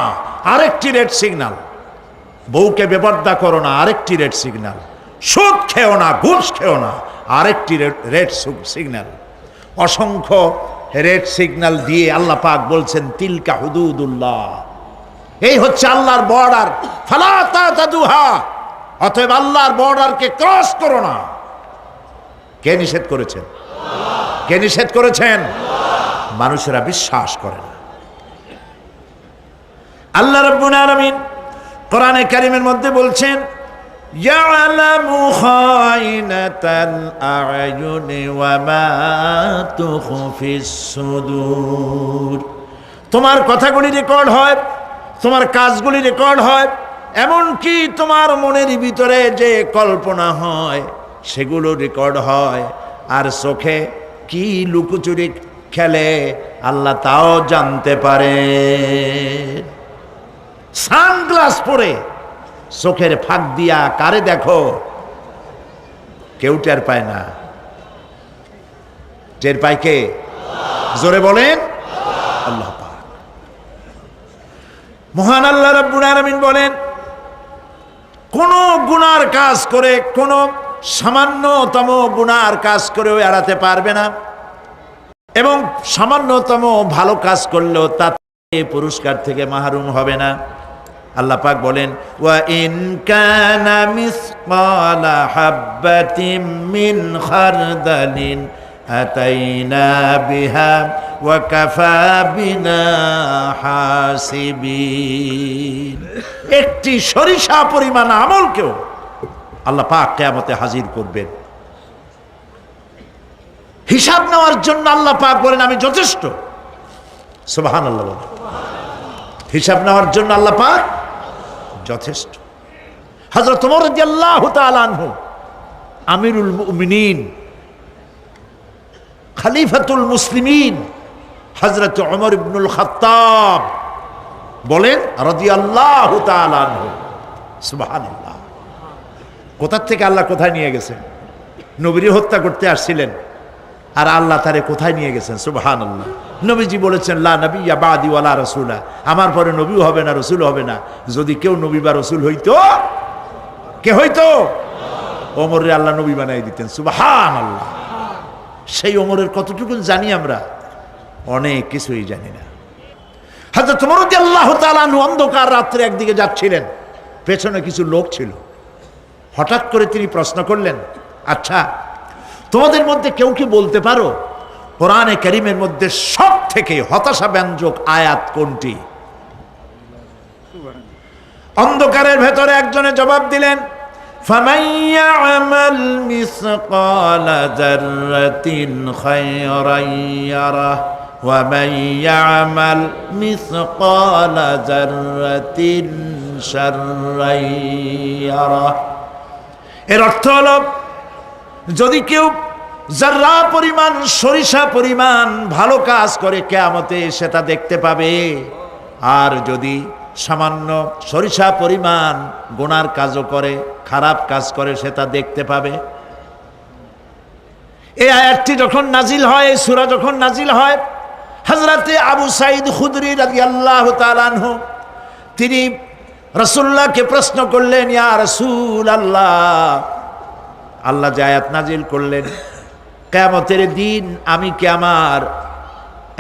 S1: আরেকটি রেড সিগন্যাল। বউকে বেপর্দা করো না, আরেকটি রেড সিগন্যাল। সুদ খেও না, ঘুষ খেও না, আরেকটি রেড সিগন্যাল। অসংখ্য রেড সিগন্যাল দিয়ে আল্লাহ পাক বলছেন তিলকা হুদুদুল্লাহ, এই হচ্ছে আল্লাহর বর্ডার, ফালা তাতাদুহা, অতএব আল্লাহর বর্ডারকে ক্রস করো না। কে নিষেধ করেছেন? কে নিষেধ করেছেন? মানুষেরা বিশ্বাস করে না। আল্লাহ রাব্বুল আলামিন কোরআনে কারীমের মধ্যে বলছেন, ইয়ালামু খায়িনাতাল আ'য়ুনি ওয়া মা তুখফিস সুদূর। তোমার কথাগুলি রেকর্ড হয়, তোমার কাজগুলি রেকর্ড হয়, এমনকি তোমার মনের ভিতরে যে কল্পনা হয় সেগুলো রেকর্ড হয়। আর চোখে কি লুকোচুরি খেলে আল্লাহ তাও জানতে পারে। সানগ্লাস পরে চোখের ফাঁক দিয়া কারে দেখো, কেউ টের পায় না। টের পায় কে? জোরে বলেন, আল্লাহ পাক। মহান আল্লাহ রাব্বুল আলামিন বলেন, কোন গুনার কাজ করে, কোন সামান্যতম গুনার কাজ করেও এড়াতে পারবে না, এবং সামান্যতম ভালো কাজ করলেও তাতে পুরস্কার থেকে মাহরুম হবে না। আল্লাহ পাক বলেন, ওয়া ইন কানা মিসকালা হাববাতিন মিন খারদালিন আতাইনা বিহা ওয়া কাফা বিনা হাসিবিন। একটি সরিষা পরিমাণ আমলকেও আল্লাহ পাক কিয়ামতে হাজির করবেন। হিসাব নেওয়ার জন্য আল্লাহ পাক বলেন, আমি যথেষ্ট। সুবহানাল্লাহ বলেন। হিসাব নেওয়ার জন্য আল্লাহ পাক যথেষ্ট। হযরত ওমর রাদিয়াল্লাহু তাআলা আনহু, আমিরুল মুমিনিন, খলিফাতুল মুসলিমিন হযরত ওমর ইবনুল খাত্তাব বলেন রাদিয়াল্লাহু তাআলা আনহু, সুবহানাল্লাহ। কোথা থেকে আল্লাহ কোথায় নিয়ে গেছেন? নবীর হত্যা করতে আসছিলেন, আর আল্লাহ তারে কোথায় নিয়ে গেছেন? সুবহানাল্লাহ। নবীজি বলেছেন, লা নবিয়্যা বাদি ওয়ালা রাসূলা, আমার পরে নবীও হবে না, রসুল হবে না। যদি কেউ নবী বা রসুল হইতো, কে হইতো? ওমরে আল্লাহ নবী বানাই দিতেন। সুবহানাল্লাহ। সেই ওমরের কতটুকু জানি আমরা? অনেক কিছুই জানি না। হযরত ওমর রাদিয়াল্লাহু তাআলা আনহু অন্ধকার রাত্রে একদিকে যাচ্ছিলেন, পেছনে কিছু লোক ছিল। হঠাৎ করে তিনি প্রশ্ন করলেন, আচ্ছা, তোমাদের মধ্যে কেউ কি বলতে পারো কোরআনে কারীমের মধ্যে সব থেকে হতাশাব্যঞ্জক আয়াত কোনটি? অন্ধকারের ভেতরে একজনে জবাব দিলেন, ফামান ইয়া'মাল মিসকালা যাররাতিন খায়রান ইয়ারাহ ওয়া মান ইয়া'মাল মিসকালা যাররাতিন শাররান ইয়ারাহ। এর অর্থ হলো, যদি কেউ যারা পরিমাণ, সরিষা পরিমাণ ভালো কাজ করে কিয়ামতে সেটা দেখতে পাবে, আর যদি সামান্য সরিষা পরিমাণ গুনার কাজও করে, খারাপ কাজ করে, সেটা দেখতে পাবে। এই আয়াতটি যখন নাজিল হয়, এই সূরা যখন নাজিল হয়, হযরতে আবু সাঈদ খুদরি রাদিয়াল্লাহু তাআলা আনহু তিনি রাসূলুল্লাহকে প্রশ্ন করলেন, ইয়া রাসূলাল্লাহ, আল্লাহ যে আয়াত নাজিল করলেন, কিয়ামতের দিন আমি কি আমার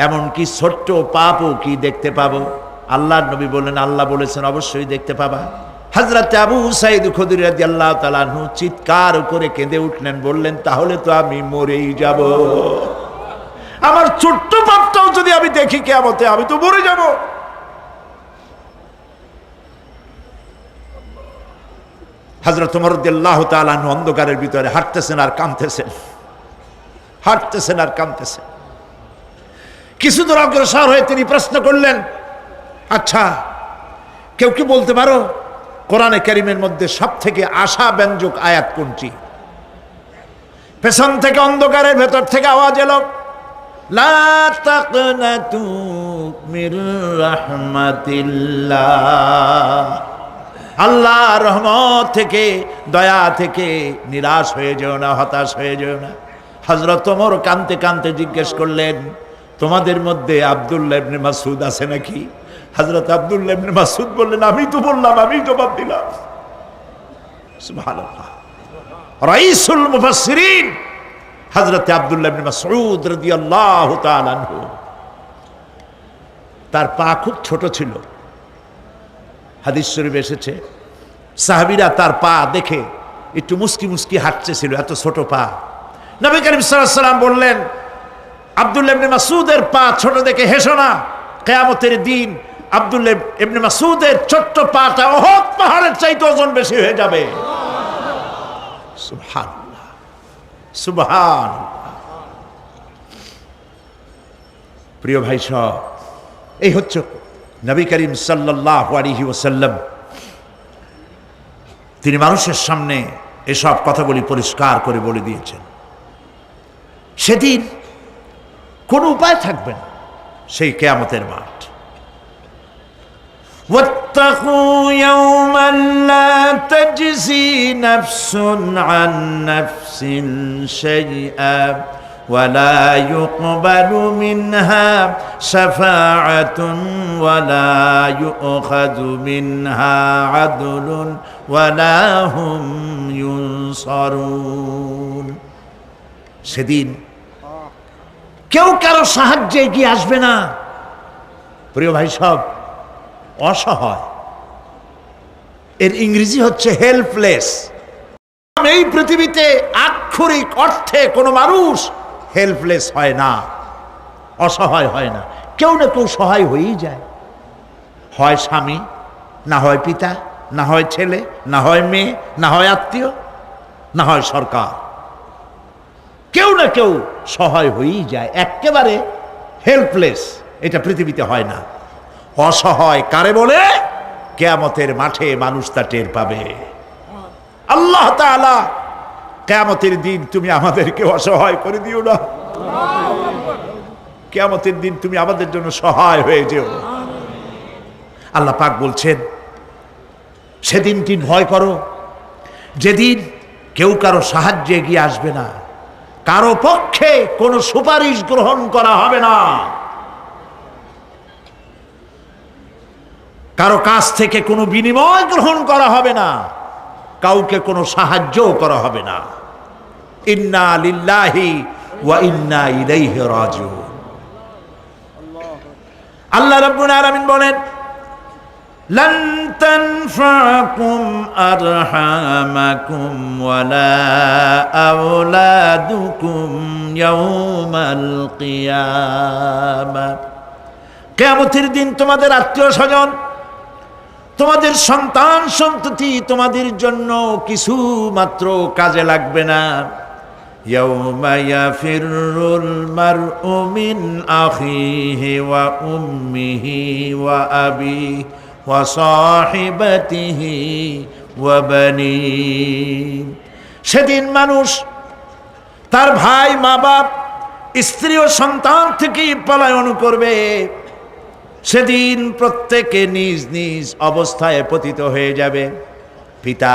S1: এমনকি ছোট্ট পাপও কি দেখতে পাবো? আল্লাহর নবী বললেন, আল্লাহ বলেছেন অবশ্যই দেখতে পাবা। হযরত আবু সাঈদ খুদরি রাদিয়াল্লাহু তাআলা আনহু চিৎকার করে কেঁদে উঠলেন, বললেন, তাহলে তো আমি মরেই যাব। আমার ছোট্ট পাপটাও যদি আমি দেখি কিয়ামতে, আমি তো মরে যাব। হযরত ওমর রাদিয়াল্লাহু তাআলা আনহু অন্ধকারের ভিতরে হাঁটতেছেন আর কাঁদতেছেন, হাঁটতেছেন আর কাঁদতেছেন। কিছু দূর অগ্রসর হয়ে তিনি প্রশ্ন করলেন, আচ্ছা, কেউ কি বলতে পারো কোরআনে কারীমের মধ্যে সব থেকে আশাব্যঞ্জক আয়াত কোনটি? পেছন থেকে অন্ধকারের ভেতর থেকে আওয়াজ এলো, লা তাকনাতু মির রাহমাতিল্লাহ, আল্লাহর রহমত থেকে, দয়া থেকে নিরাশ হয়ে যেও না, হতাশ হয়ে যেও না। হযরত ওমর কাঁদতে কাঁদতে জিজ্ঞেস করলেন, তোমাদের মধ্যে আব্দুল্লাহ ইবনে মাসউদ আছে নাকি? হযরত আব্দুল্লাহ ইবনে মাসউদ বললেন, আমি তো বললাম, আমি জবাব দিলাম। সুবহানাল্লাহ। রাইসুল মুফাসসিরিন হযরত আব্দুল্লাহ ইবনে মাসউদ রাদিয়াল্লাহু তাআলা আনহু, তার পা খুব ছোট ছিল। হাদিস শরীফে এসেছে, সাহাবীরা তার পা দেখে একটু মুস্কি মুস্কি হাঁটতেছিল, এত ছোট পা। নবী করিম সাল্লাল্লাহু আলাইহি ওয়াসাল্লাম বললেন, আব্দুল্লাহ ইবনে মাসউদের পা ছোট দেখে হেসো না, কিয়ামতের দিন আব্দুল্লাহ ইবনে মাসউদের ছোট্ট পাটা উহুদ পাহাড়ের চাইতে ওজন বেশি হয়ে যাবে। সুবহানাল্লাহ, সুবহানাল্লাহ। প্রিয় ভাই সব, এই হচ্ছে নবী করিম সাল্লাল্লাহু আলাইহি ওয়াসাল্লাম। তিনি মানুষের সামনে এসব কথাগুলি পরিষ্কার করে বলে দিয়েছেন। সেদিন কোনো উপায় থাকবে না, সেই কিয়ামতের মাঠ। واتقوا يوما لا تجزي نفس عن نفس شيئا ولا يقبل منها شفاعة ولا يؤخذ منها عدل ولا هم ينصرون। সেদিন কেউ কারো সাহায্যে এগিয়ে আসবে না। প্রিয় ভাই সব, অসহায়, এর ইংরেজি হচ্ছে হেল্পলেস। এই পৃথিবীতে আক্ষরিক অর্থে কোনো মানুষ হেল্পলেস হয় না, অসহায় হয় না। কেউ না কেউ সহায় হয়েই যায়, হয় স্বামী, না হয় পিতা, না হয় ছেলে, না হয় মেয়ে, না হয় আত্মীয়, না হয় সরকার। কেউ না কেউ সহায় হয়েই যায়। একেবারে হেল্পলেস এটা পৃথিবীতে হয় না। অসহায় কারে বলে? কিয়ামতের মাঠে মানুষ তা টের পাবে। আল্লাহ তাআলা কিয়ামতের দিন তুমি আমাদেরকে অসহায় করে দিও না। কিয়ামতের দিন তুমি আমাদের জন্য সহায় হয়ে যেও। আল্লাহ পাক বলছেন, সেদিনটি ভয় করো যেদিন কেউ কারো সাহায্যে এগিয়ে আসবে না, কারো পক্ষে কোনো সুপারিশ গ্রহণ করা হবে না, কারো কাছ থেকে কোনো বিনিময় গ্রহণ করা হবে না, কাউকে কোনো সাহায্যও করা হবে না। ইন্না লিল্লাহি ওয়া ইন্না ইলাইহি রাজিউন। আল্লাহ রাব্বুল আলামিন বলেন, লান তানফাকুম আরহামাকুম ওয়ালা আওলাদুকুম ইয়াউমাল কিয়ামা। কিয়ামতের দিন তোমাদের আত্মীয় স্বজন, তোমাদের সন্তান সন্ততি তোমাদের জন্য কিছু মাত্র কাজে লাগবে না। ইয়াউমা ইয়াফিরুল মারউ মিন আখিহি ওয়া উম্মিহি ওয়া আবিহি ওয়া সাহিবাতিহি ওয়া বানিহি। সেদিন মানুষ তার ভাই, মা বাপ, স্ত্রী ও সন্তান থেকে পলায়ন করবে। সেদিন প্রত্যেকে নিজ নিজ অবস্থায় পতিত হয়ে যাবে। পিতা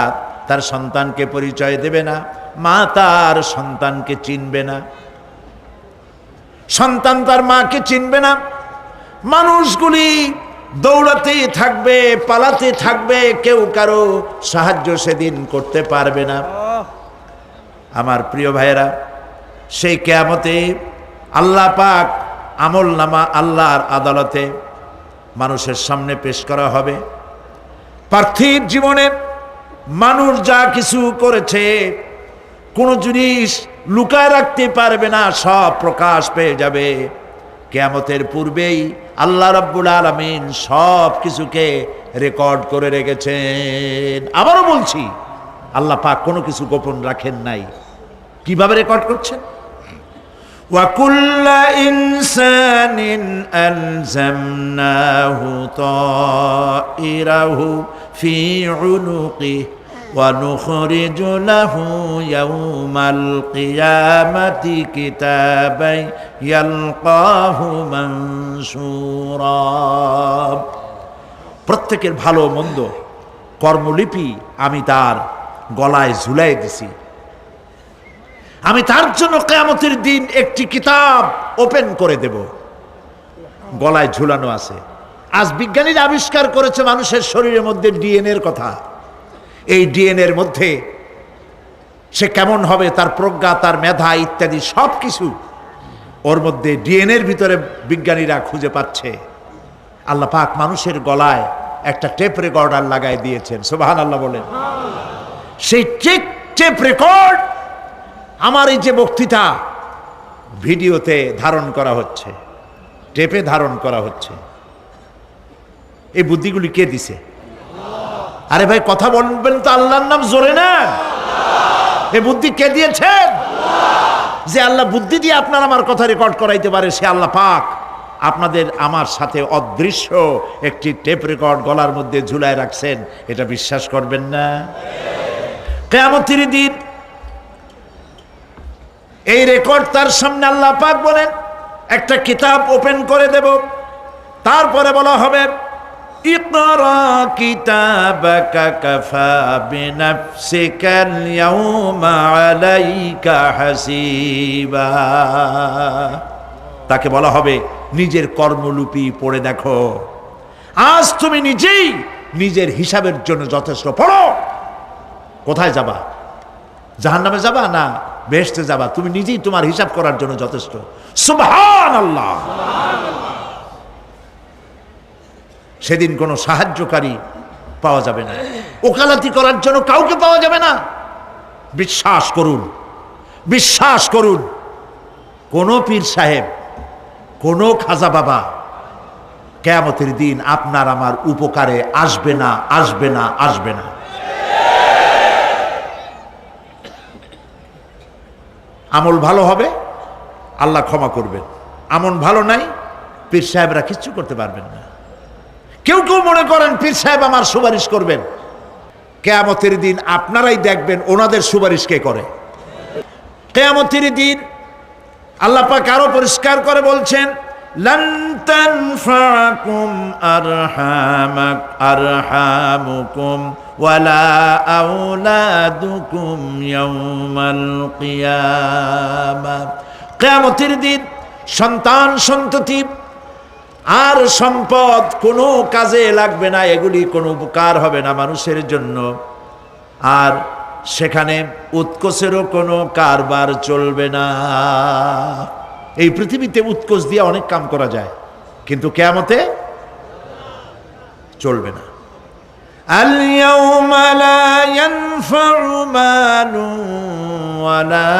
S1: তার সন্তানকে পরিচয় দেবে না, মা তার সন্তানকে চিনবে না, সন্তান তার মাকে চিনবে না। মানুষগুলি দৌড়াতে থাকবে, পালাতে থাকবে, কেউ কারো সাহায্য সেদিন করতে পারবে না। আমার প্রিয় ভাইয়েরা, সেই কিয়ামতে আল্লাহ পাক আমলনামা আল্লাহর আদালতে মানুষের সামনে পেশ করা হবে। পার্থিব জীবনে মানুষ যা কিছু করেছে কোনো জিনিস লুকায় রাখতে পারবে না, সব প্রকাশ পেয়ে যাবে। কিয়ামতের পূর্বেই আল্লাহ রাব্বুল আলামিন সব কিছুকে রেকর্ড করে রেখেছেন। আবারও বলছি, আল্লাহ পাক কোনো কিছু গোপন রাখেন নাই। কিভাবে রেকর্ড করছেন? وَكُلَّ إِنسَانٍ أَلْزَمْنَاهُ طَائِرَهُ فِي عُنُقِهِ وَنُخْرِجُ لَهُ يَوْمَ الْقِيَامَةِ كِتَابًا يَلْقَاهُ مَنشُورًا। প্রত্যেকের ভালো মন্দ কর্মলিপি আমি তার গলায় ঝুলাই দিছি। আমি তার জন্য কিয়ামতের দিন একটি কিতাব ওপেন করে দেব, গলায় ঝুলানো আছে। আজ বিজ্ঞানীরা আবিষ্কার করেছে মানুষের শরীরের মধ্যে ডিএনএর কথা। এই ডিএনএর মধ্যে সে কেমন হবে, তার প্রজ্ঞা, তার মেধা ইত্যাদি সব কিছু ওর মধ্যে ডিএনএর ভিতরে বিজ্ঞানীরা খুঁজে পাচ্ছে। আল্লাহ পাক মানুষের গলায় একটা টেপ রেকর্ডার লাগাই দিয়েছেন। সুবহানাল্লাহ বলেন। সেই টেপ রেকর্ড আমার এই যে বক্তৃতা, ভিডিওতে ধারণ করা হচ্ছে, টেপে ধারণ করা হচ্ছে। এই বুদ্ধিগুলি কে দিছে? আরে ভাই কথা বলবেন তো আল্লাহর নাম জোরে না। এই বুদ্ধি কে দিয়েছেন? যে আল্লাহ বুদ্ধি দিয়ে আপনার আমার কথা রেকর্ড করাইতে পারে সে আল্লাহ পাক আপনাদের আমার সাথে অদৃশ্য একটি টেপ রেকর্ড গলার মধ্যে ঝুলায় রাখছেন। এটা বিশ্বাস করবেন না? কিয়ামতের দিন এই রেকর্ড তার সামনে আল্লাহ পাক বলেন একটা কিতাব ওপেন করে দেব, তারপরে বলা হবে ইকরা কিতাবাকা কাফা বিনাফসিকাল ইয়াউমা আলাইকা হাসিবা। তাকে বলা হবে নিজের কর্মলিপি পড়ে দেখো, আজ তুমি নিজেই নিজের হিসাবের জন্য যথেষ্ট। পড়ো, কোথায় যাবা? জাহান্নামে যাবা না বেহেশতে যাবা? তুমি নিজেই তোমার হিসাব করার জন্য যথেষ্ট। সুবহানাল্লাহ। সেদিন কোনো সাহায্যকারী পাওয়া যাবে না, ওকালতি করার জন্য কাউকে পাওয়া যাবে না। বিশ্বাস করুন, বিশ্বাস করুন, কোনো পীর সাহেব, কোনো খাজা বাবা কিয়ামতের দিন আপনার আমার উপকারে আসবে না, আসবে না, আসবে না। আমল ভালো হবে, আল্লাহ ক্ষমা করবেন। আমল ভালো নাই, পীর সাহেবরা কিচ্ছু করতে পারবেন না। কেউ কেউ মনে করেন পীর সাহেব আমার সুপারিশ করবেন। কিয়ামতের দিন আপনারাই দেখবেন ওনাদের সুপারিশ কে করে। কিয়ামতের দিন আল্লাহ পাক আরো পরিষ্কার করে বলছেন লান তানফাকুম আরহামুকুম ওয়ালা আওলাদুকুম ইয়াউমাল কিয়ামাহ। কিয়ামতের দিন সন্তান সন্ততি আর সম্পদ কোনো কাজে লাগবে না, এগুলি কোনো উপকার হবে না মানুষের জন্য। আর সেখানে উৎকোচেরও কোনো কারবার চলবে না। এই পৃথিবীতে উৎকোচ দিয়ে অনেক কাম করা যায়, কিন্তু কিয়ামতে চলবে না। আল ইয়াউমা লা ইয়ানফাউ মালুন ওয়ালা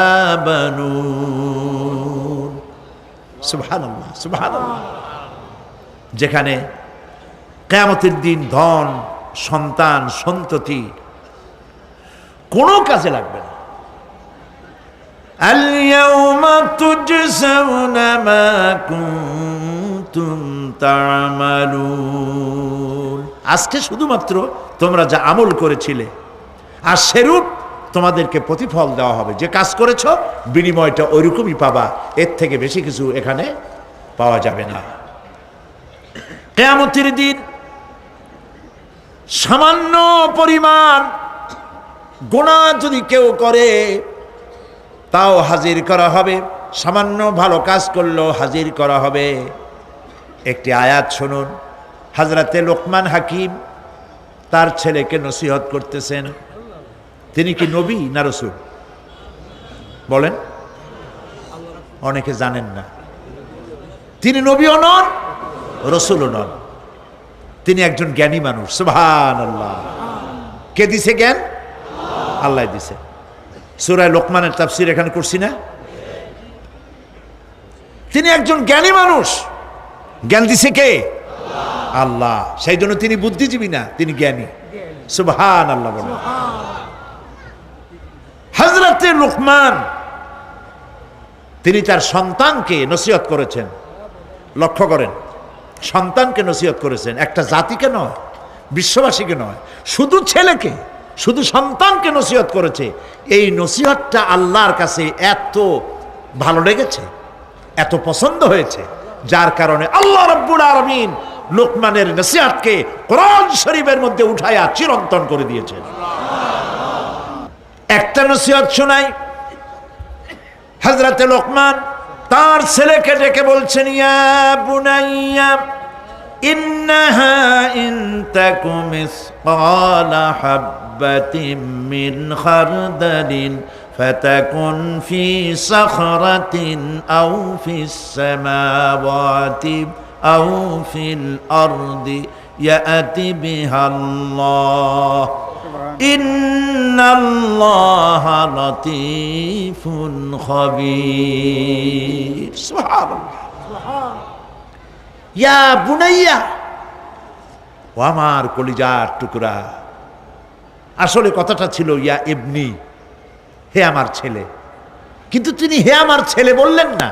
S1: বানুন। সুবহানাল্লাহ, সুবহানাল্লাহ। যেখানে কিয়ামতের দিন ধন সন্তান সন্ততি কোনো কাজে লাগবে না। আল ইয়াউমা তুজজাউনা মা কুনতুম তা'মালুন। আজকে শুধুমাত্র তোমরা যা আমল করেছিলে আর সেরূপ তোমাদেরকে প্রতিফল দেওয়া হবে। যে কাজ করেছ বিনিময়টা ওইরকমই পাবা, এর থেকে বেশি কিছু এখানে পাওয়া যাবে না। কিয়ামতের দিন সামান্য পরিমাণ গুনাহ যদি কেউ করে তাও হাজির করা হবে, সামান্য ভালো কাজ করলেও হাজির করা হবে। একটি আয়াত শুনুন, হযরতে লোকমান হাকিম তার ছেলেকে নসিহত করতেছেন। তিনি কি নবী না রাসূল? বলেন, অনেকে জানেন না। তিনি নবীও নন, রাসূলও নন, তিনি একজন জ্ঞানী মানুষ। সুবহানাল্লাহ। কে দিছে জ্ঞান? আল্লাহ দিছে। সূরা লোকমানের তাফসীর এখানে করছি না? তিনি একজন জ্ঞানী মানুষ। জ্ঞান দিছে কে? আল্লাহ। সেই জন্য তিনি বুদ্ধিজীবী না, তিনি জ্ঞানী। সুবহানাল্লাহ বলেন। হযরতে লোকমান তিনি তার সন্তানকে নসিহত করেছেন। লক্ষ্য করেন, সন্তানকে নসিহত করেছেন, একটা জাতিকে নয়, বিশ্ববাসীকে নয়, শুধু ছেলেকে, শুধু সন্তানকে নসিহত করেছে। এই নসিহতটা আল্লাহর কাছে এত ভালো লেগেছে, এত পছন্দ হয়েছে, যার কারণে আল্লাহ রাব্বুল আলামিন লোকমানের নসিহতকে কোরআন শরীফের মধ্যে উঠায়া চিরন্তন করে দিয়েছেন। একটা নসিহত শোনাই। হযরতে লোকমান তার ছেলেকে ডেকে বলছেন, ইয়া বুনাইয়া ইন্নাহা ইন তাকু মিসকালা হাববাতিন মিন খারদালিন ফাতাকুন ফি সাখরাতিন আও ফিস সামাওয়াতি আও ফিল আরদি ইয়াতি বিহাল্লাহ ইন্নাল্লাহা লাতীফুন খাবীর। সুবহানাল্লাহ। ইয়া বুনাইয়া, ও আমার কলিজার টুকরা। আসলে কথাটা ছিল ইয়া ইবনি, হে আমার ছেলে, কিন্তু তিনি হে আমার ছেলে বললেন না,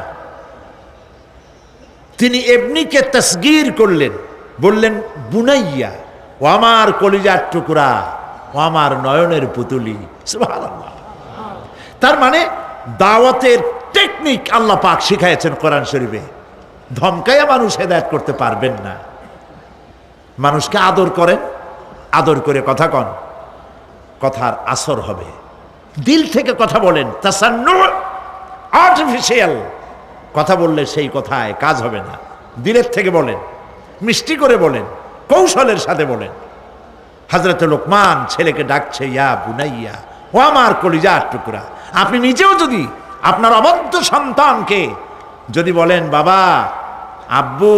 S1: তিনি ইবনিকে তাসগীর করলেন, বললেন বুনাইয়া, ও আমার কলিজার টুকরা, ও আমার নয়নের পুতুলি। সুবহানাল্লাহ। তার মানে দাওয়াতের টেকনিক আল্লাহ পাক শিখাইছেন কোরআন শরীফে। ধমকাইয়া মানুষ হেদায়েত করতে পারবেন না। মানুষকে আদর করেন, আদর করে কথা কন, কথার আসর হবে। দিল থেকে কথা বলেন, তাসান্নু, আর্টিফিশিয়াল কথা বললে সেই কথায় কাজ হবে না। দিলের থেকে বলেন, মিষ্টি করে বলেন, কৌশলের সাথে বলেন। হযরত লোকমান ছেলেকে ডাকছে ইয়া বুনাইয়া, ও আমার কলিজার টুকরা। আপনি নিজেও যদি আপনার অবদ্ধ সন্তানকে যদি বলেন, বাবা, আব্বু,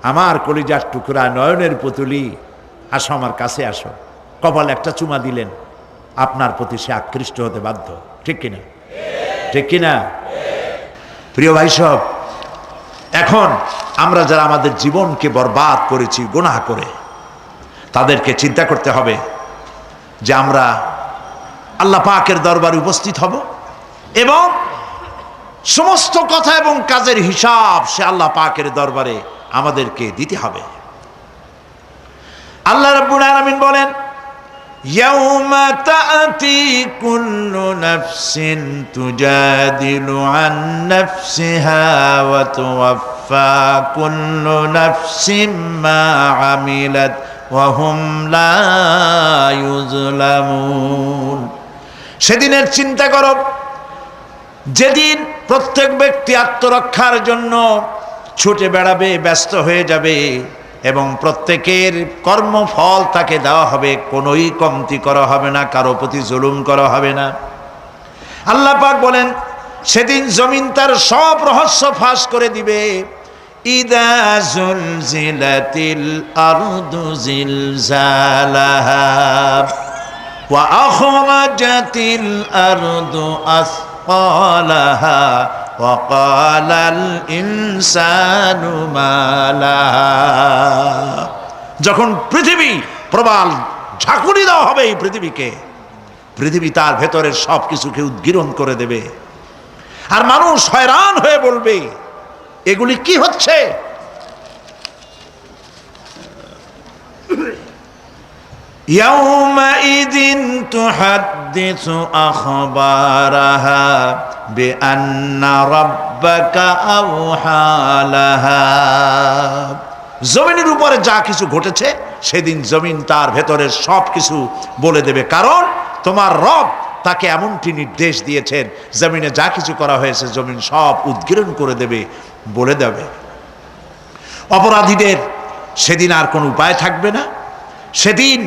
S1: আমার কলিজার টুকরা, নয়নের পুতুলি, আসো আমার কাছে আসো, কপাল একটা চুমা দিলেন, আপনার প্রতি সে আকৃষ্ট হতে বাধ্য। ঠিক কিনা? ঠিক কিনা? প্রিয় ভাই সব, এখন আমরা যারা আমাদের জীবনকে বরবাদ করেছি গুনাহ করে, তাদেরকে চিন্তা করতে হবে যে আমরা আল্লাহ পাকের দরবারে উপস্থিত হব এবং সমস্ত কথা এবং কাজের হিসাব সে আল্লাহ পাকের দরবারে আমাদেরকে দিতে হবে। আল্লাহ রাব্বুল আলামিন বলেন, ইয়াউমা তা'তি কুল্লু নাফসিন তুজাদিলু আন নাফসিহা ওয়া তুওয়াফফা কুল্লু নাফসিন মা আমিলাত ওয়া হুম লা ইউযলামুন। সেদিনের চিন্তা করো, যেদিন প্রত্যেক ব্যক্তি আত্মরক্ষার জন্য ছুটে বেড়াবে, ব্যস্ত হয়ে যাবে এবং প্রত্যেকের কর্মফল তাকে দেওয়া হবে, কোনোই কমতি করা হবে না, কারো প্রতি জুলুম করা হবে না। আল্লাহ পাক বলেন, সেদিন জমিন তার সব রহস্য ফাঁস করে দিবে। ইদা জুলজিলাতিল আরদু জিলজালাহা ওয়া আখরাজাতিল আরদু আসকালাহা ওয়া ক্বালাল ইনসানু মা লাহা। যখন পৃথিবী প্রবাল ঝাঁকুনি দেওয়া হবে এই পৃথিবীকে, পৃথিবী তার ভেতরের সব কিছুকে উদ্গীরণ করে দেবে, আর মানুষ হয়রান হয়ে বলবে, এগুলি কি হচ্ছে? ইয়াউমাইযিন তুহাদ্দিসু আখবারাহা বিআন্না রাব্বাকা আওহা লাহা। জমিনের উপরে যা কিছু ঘটেছে সেদিন জমিন তার ভেতরের সব কিছু বলে দেবে, কারণ তোমার রব তাকে এমনটি নির্দেশ দিয়েছেন, জমিনে যা কিছু করা হয়েছে জমিন সব উদ্গীরণ করে দেবে, বলে দেবে। অপরাধীদের সেদিন আর কোনো উপায় থাকবে না। সেদিন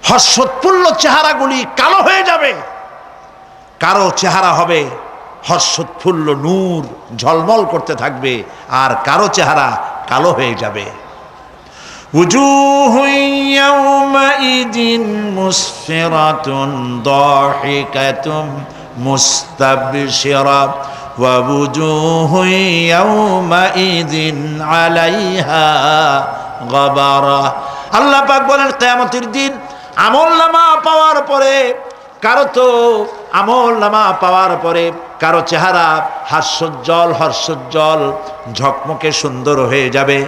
S1: হর্ষোৎফুল্ল চেহারাগুলি কালো হয়ে যাবে, কারো চেহারা হবে হর্ষোৎফুল্ল নূর ঝলমল করতে থাকবে, আর কারো চেহারা কালো হয়ে যাবে। وجوه يومئذ مسفرة ضاحكة مستبشرة ووجوه يومئذ عليها غبرة। আল্লাহ পাক বলেন, কিয়ামতের দিন আমলনামা পাওয়ার পরে কারো তো আমলনামা পাওয়ার পরে কারো চেহারা হাস্যোজ্জ্বল হর্ষোজ্জ্বল ঝকমকে সুন্দর হয়ে যাবে,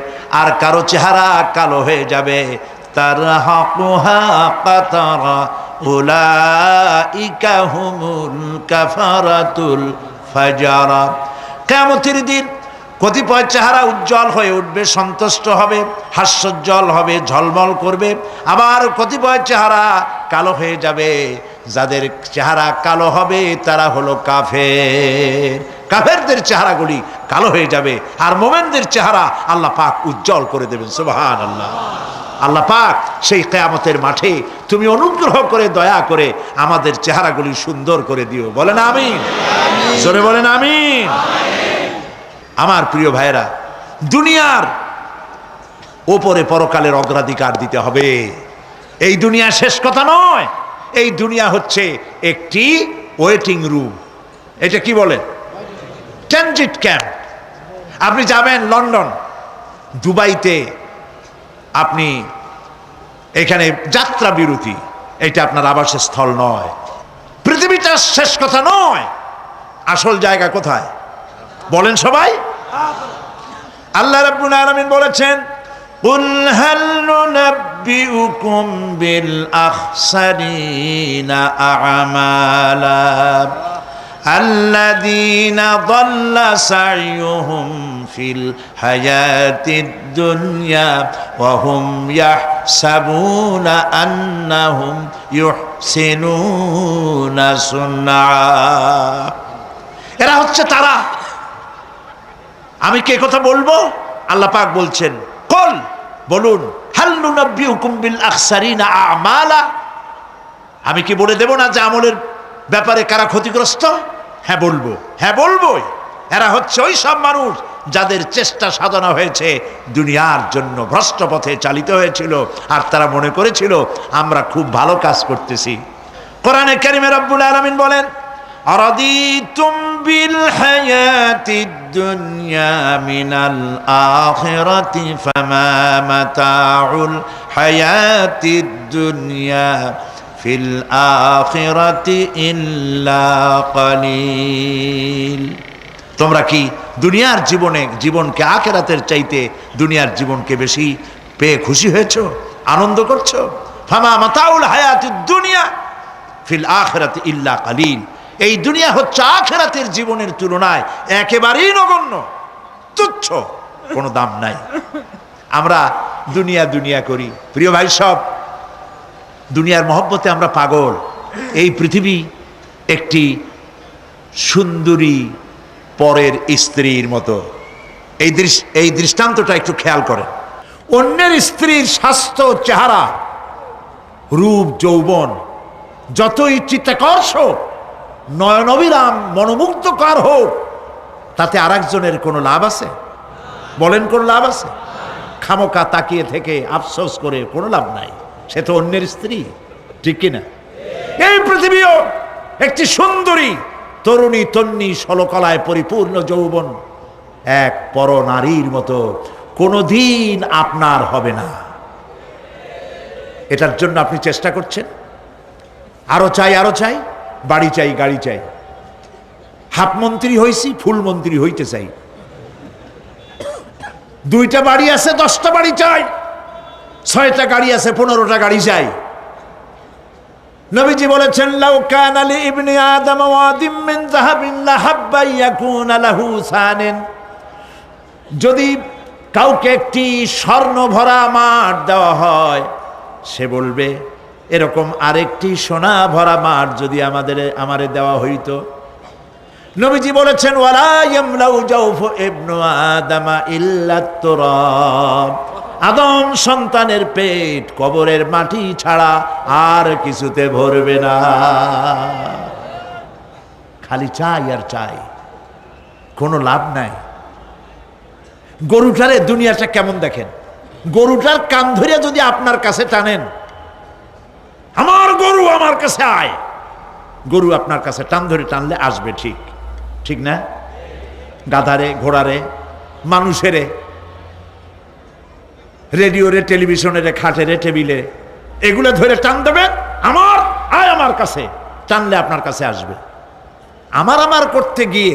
S1: আর কারো চেহারা কালো হয়ে যাবে। তারহাকুহা কাতারা উলাইকা হুমুল কাফারাতুল ফাজারা। কিয়ামতের দিন কতিপয় চেহারা উজ্জ্বল হয়ে উঠবে, সন্তুষ্ট হবে, হাস্যোজ্জ্বল হবে, ঝলমল করবে, আবার কতিপয় চেহারা কালো হয়ে যাবে। যাদের চেহারা কালো হবে তারা হলো কাফের, কাফেরদের চেহারাগুলি কালো হয়ে যাবে, আর মোমেনদের চেহারা আল্লাহ পাক উজ্জ্বল করে দেবেন। সুবহানাল্লাহ। আল্লাহ পাক সেই কিয়ামতের মাঠে তুমি অনুগ্রহ করে দয়া করে আমাদের চেহারাগুলি সুন্দর করে দিও। বলেন আমিন, জোরে বলেন আমিন। আমার প্রিয় ভাইয়েরা, দুনিয়ার ওপরে পরকালের অগ্রাধিকার দিতে হবে। এই দুনিয়া শেষ কথা নয়, এই দুনিয়া হচ্ছে একটি ওয়েটিং রুম। এটা কি বলে? Transit camp. আপনি যাবেন লন্ডন, দুবাইতে, আপনি এখানে যাত্রা বিরতি, এটা আপনার আবাসের স্থল নয়। পৃথিবীটা শেষ কথা নয়, আসল জায়গা কোথায় বলেন সবাই? আল্লাহ রাব্বুল আলামিন বলেছেন, কুল হাল নুনাব্বিউকুম বিল আখসারিনা আমালা আল্লাযীনা দাল্লা সা'য়ুহুম ফিল হায়াতিদ দুনিয়া ওয়া হুম ইয়াহসাবুনা আন্নাহুম ইউহসিনুনা সুন্না। এরা হচ্ছে তারা। আমি কে কথা বলবো? আল্লাহ পাক বলছেন, কল বলুন, হাল নুনাব্বিউকুম বিল আখসারিনা আমালা, আমি কি বলে দেব না যে আমলের ব্যাপারে কারা ক্ষতিগ্রস্ত? হ্যাঁ বলবো, হ্যাঁ বলবোই। এরা হচ্ছে ওই সব মানুষ যাদের চেষ্টা সাধনা হয়েছে দুনিয়ার জন্য, ভ্রষ্ট পথে চালিত হয়েছিল, আর তারা মনে করেছিল আমরা খুব ভালো কাজ করতেছি। কোরআনে কারিমে রব্বুল আলামিন বলেন, আরাদিতুম বিল হায়াতিদ দুনিয়া মিনাল আখিরাতি ফামা মাতাউল হায়াতিদ দুনিয়া ফিল আখিরাতি ইল্লা কালিল। তোমরা কি দুনিয়ার জীবনকে আখিরাতের চাইতে দুনিয়ার জীবনকে বেশি পেয়ে খুশি হয়েছো, আনন্দ করছো? ফামা মাতাউল হায়াতিদ দুনিয়া ফিল আখিরাতি ইল্লা কালিল। এই দুনিয়া হচ্ছে আখিরাতের জীবনের তুলনায় একেবারেই নগণ্য, তুচ্ছ, কোনো দাম নাই। আমরা দুনিয়া দুনিয়া করি। প্রিয় ভাই সব, দুনিয়ার মহব্বতে আমরা পাগল। এই পৃথিবী একটি সুন্দরী পরের স্ত্রীর মতো। এই দৃষ্টান্তটা একটু খেয়াল করেন। অন্যের স্ত্রীর স্বাস্থ্য, চেহারা, রূপ, যৌবন যতই চিত্তাকর্ষক, নয়নবিরাম, মনোমুগ্ধকর হোক, তাতে আরেকজনের কোনো লাভ আছে? বলেন, কোন লাভ আছে? খামোকা তাকিয়ে থেকে আফসোস করে কোনো লাভ নাই। সে তো অন্যের স্ত্রী, ঠিক কিনা? এই পৃথিবীও একটি সুন্দরী তরুণী, তন্নি, ষোলকলায় পরিপূর্ণ যৌবন এক পর নারীর মতো কোনোদিন আপনার হবে না। এটার জন্য আপনি চেষ্টা করছেন, আরো চাই, আরো চাই, বাড়ি চাই, গাড়ি চাই, হাফ মন্ত্রী হইছি, ফুল মন্ত্রী হইতে চাই, 2টা বাড়ি আছে, 10টা বাড়ি চাই, 6টা গাড়ি আছে, 15টা গাড়ি চাই। নবীজি বলেছেন, লাউ কানা লি ইবনি আদম ওয়াদিম মিন যাহাবিন লাহাব্বা ইয়াকুনা লাহু সানিন, যদি কাউকে একটি স্বর্ণ ভরা মাঠ দেওয়া হয়, সে বলবে এরকম আরেকটি সোনা ভরা মাঠ যদি আমারে দেওয়া হইতো। নবীজি বলেছেন, ওয়ালা ইয়ামলাউ জাওফু ইবনু আদামা ইল্লা তুরাব, আদম সন্তানের পেট কবরের মাটি ছাড়া আর কিছুতে ভরবে না। খালি চাই আর চাই, কোনো লাভ নাই। গরুটারে দুনিয়াটা কেমন দেখেন, গরুটার কান ধরে যদি আপনার কাছে টানেন, আমার গরু আমার কাছে আয়, গরু আপনার কাছে টান ধরে টানলে আসবে, ঠিক ঠিক না? গাধারে, ঘোড়ারে, মানুষেরে, রেডিওরে, টেলিভিশনের, খাটেরে, টেবিলে, এগুলো ধরে টান দেবেন, আমার আয় আমার কাছে, টানলে আপনার কাছে আসবে। আমার করতে গিয়ে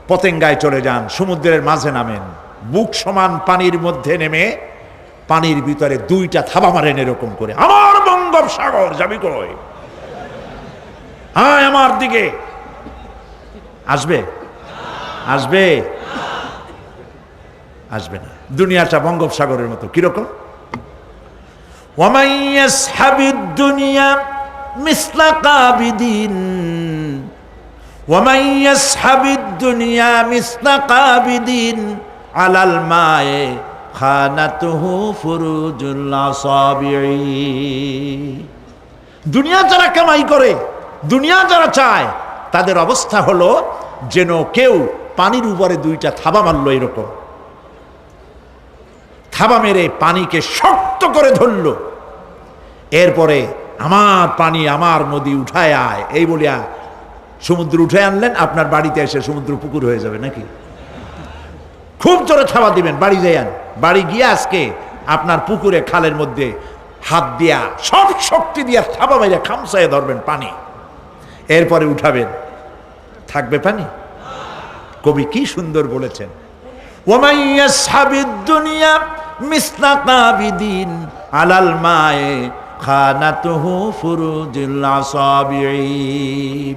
S1: পতেঙ্গায় চলে যান, সমুদ্রের মাঝে নামেন, বুক সমান পানির মধ্যে নেমে পানির ভিতরে 2টা থাবা মারেন এরকম করে, আমার বঙ্গোপসাগর যাবি কই, আয় আমার দিকে, আসবে? আসবে? আসবে না। দুনিয়াটা বঙ্গোপসাগরের মতো। কিরকম? ওয়ামান ইয়াসহাবিদ দুনিয়া মিসলা কাবিদিন, ওয়ামান ইয়াসহাবিদ দুনিয়া মিসলা কাবিদিন আলাল মায়ে খানাতুহু ফুরুজুল আসাবিঈ। দুনিয়া যারা কামাই করে, দুনিয়া যারা চায়, তাদের অবস্থা হলো যেন কেউ পানির উপরে 2টা থাবা মারল, এরকম থাবা মেরে পানিকে শক্ত করে ধরল, এরপরে আমার পানি আমার নদী উঠায় আয় এই বলিয়া সমুদ্র উঠে আনলেন, আপনার বাড়িতে এসে সমুদ্র পুকুর হয়ে যাবে নাকি? খুব জোরে থাবা দিবেন, বাড়ি যাইয়ান, বাড়ি গিয়ে আজকে আপনার পুকুরে খালের মধ্যে হাত দিয়া সব শক্তি দিয়া থাবা মাইরা খামসায় ধরবেন পানি, এরপরে উঠাবেন, থাকবে পানি? কবি কি সুন্দর বলেছেন, ওয়ামান ইয়াসহাবিদ দুনিয়া মিসলা কাবিদিন আলাল মায়ে খানাতুহু ফুরুজুল আসাবিঈ।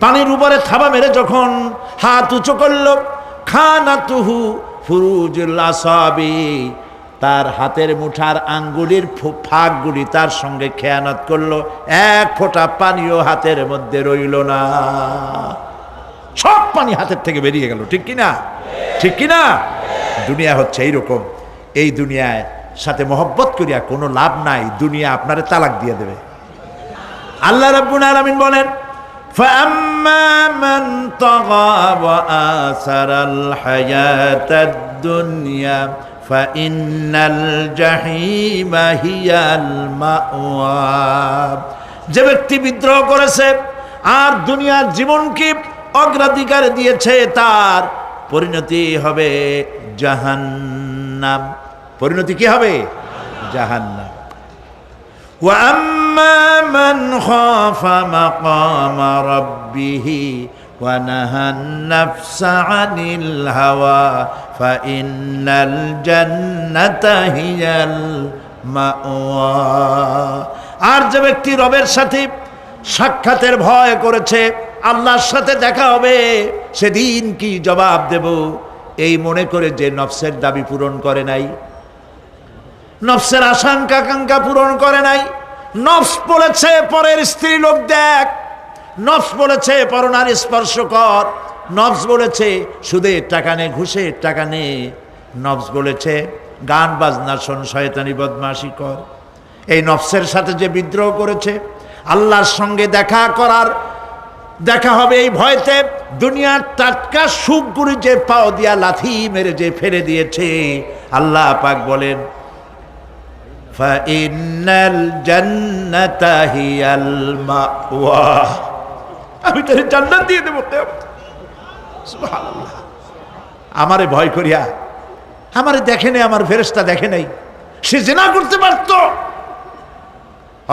S1: পানির উপরে থাবা মেরে যখন হাত উঁচু করল, খানাতুহু ফুরুজুল আসাবি, তার হাতের মুঠার আঙ্গুলির ফাঁকগুলি তার সঙ্গে খেয়ানত করলো, এক ফোঁটা পানিও হাতের মধ্যে রইল না, সব পানি হাতের থেকে বেরিয়ে গেল। ঠিক কিনা? ঠিক কিনা? দুনিয়া হচ্ছে এইরকম। এই দুনিয়ায় সাথে মহব্বত করিয়া কোনো লাভ নাই, দুনিয়া আপনারে তালাক দিয়ে দেবে। আল্লাহ রাব্বুল আলামিন বলেন, فَأَمَّا مَنْ طَغَى وَآثَرَ الْحَيَاةَ الدُّنْيَا فَإِنَّ الْجَحِيمَ هِيَ الْمَأْوَى। যে ব্যক্তি বিদ্রোহ করেছে আর দুনিয়ার জীবনকে অগ্রাধিকার দিয়েছে, তার পরিণতি হবে জাহান্নাম। পরিণতি কি হবে? জাহান্নাম। وَأَمَّا مَنْ خَافَ مَقَامَ رَبِّهِ وَنَهَى النَّفْسَ عَنِ الْهَوَى فَإِنَّ الْجَنَّةَ هِيَ الْمَأْوَى। আর যে ব্যক্তি রবের সাথে সাক্ষাতের ভয় করেছে, আল্লাহর সাথে দেখা হবে, সেদিন কি জবাব দেব এই মনে করে যে নফসের দাবি পূরণ করে নাই, নফসের আশঙ্কা আকাঙ্ক্ষা পূরণ করে নাই, নফস বলেছে পরের স্ত্রী লোক দেখ, নফস বলেছে পরনারী স্পর্শ কর, নফস বলেছে সুদের টাকা নে, ঘুষের টাকা নে, নফস বলেছে গান বাজনা শোন, শয়তানি বদমাশি কর। এই নফসের সাথে যে বিদ্রোহ করেছে, আল্লাহর সঙ্গে দেখা হবে এই ভয়তে, দুনিয়ার টাটকা সুখগুলি যে পাও দিয়া লাথি মেরে যে ফেলে দিয়েছে, আল্লাহ পাক বলেন ফাইনাল জান্নাতা হিয়াল মাওয়া, আমি তোরে জান্নাত দিয়ে দেব। সুবহানাল্লাহ। আমারে ভয় করিয়া, আমারে দেখে নাই, আমার ফেরেশতা দেখে নাই, সে জিনা করতে পারত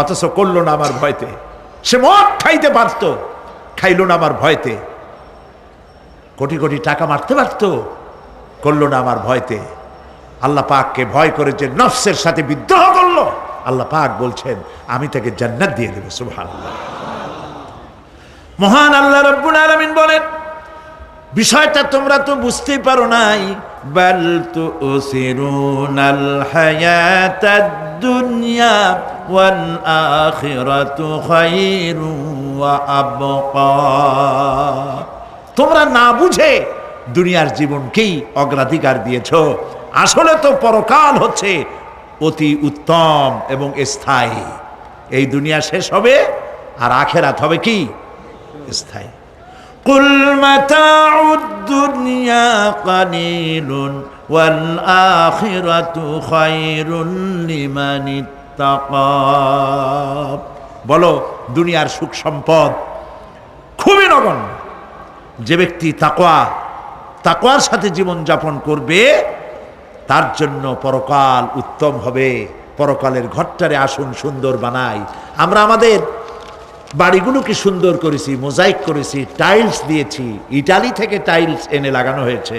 S1: অথচ করলো না আমার ভয়তে, সে মদ খাইতে পারত, খাইলো না আমার ভয়তে, কোটি কোটি টাকা মারতে পারত, করলো না আমার ভয়তে। আল্লাহ পাককে ভয় করে যে নফসের সাথে বিদ্রোহ করলো, আল্লাহ পাক বলছেন আমি তাকে জান্নাত দিয়ে দেব। সুবহানাল্লাহ। মহান আল্লাহ রাব্বুল আলামিন বলেন, বিষয়টা তোমরা তো বুঝতেই পারো নাই, বাল তুসিরুনাল হায়াতাদ দুনিয়া ওয়াল আখিরাতু খায়রুন ওয়া আবকা। তোমরা না বুঝে দুনিয়ার জীবনকেই অগ্রাধিকার দিয়েছো, আসলে তো পরকাল হচ্ছে অতি উত্তম এবং স্থায়ী। এই দুনিয়া শেষ হবে আর আখিরাত হবে কি? স্থায়ী। কুল মাতাউদ দুনিয়া কালিলুন ওয়াল আখিরাতু খায়রুন লিমান ইত্তাকা। বলো দুনিয়ার সুখ সম্পদ খুবই নগণ্য, যে ব্যক্তি তাকওয়ার সাথে জীবন যাপন করবে তার জন্য পরকাল উত্তম হবে। পরকালের ঘরটারে আসুন সুন্দর বানাই। আমরা আমাদের বাড়িগুলোকে সুন্দর করেছি, মোজাইক করেছি, টাইলস দিয়েছি, ইটালি থেকে টাইলস এনে লাগানো হয়েছে,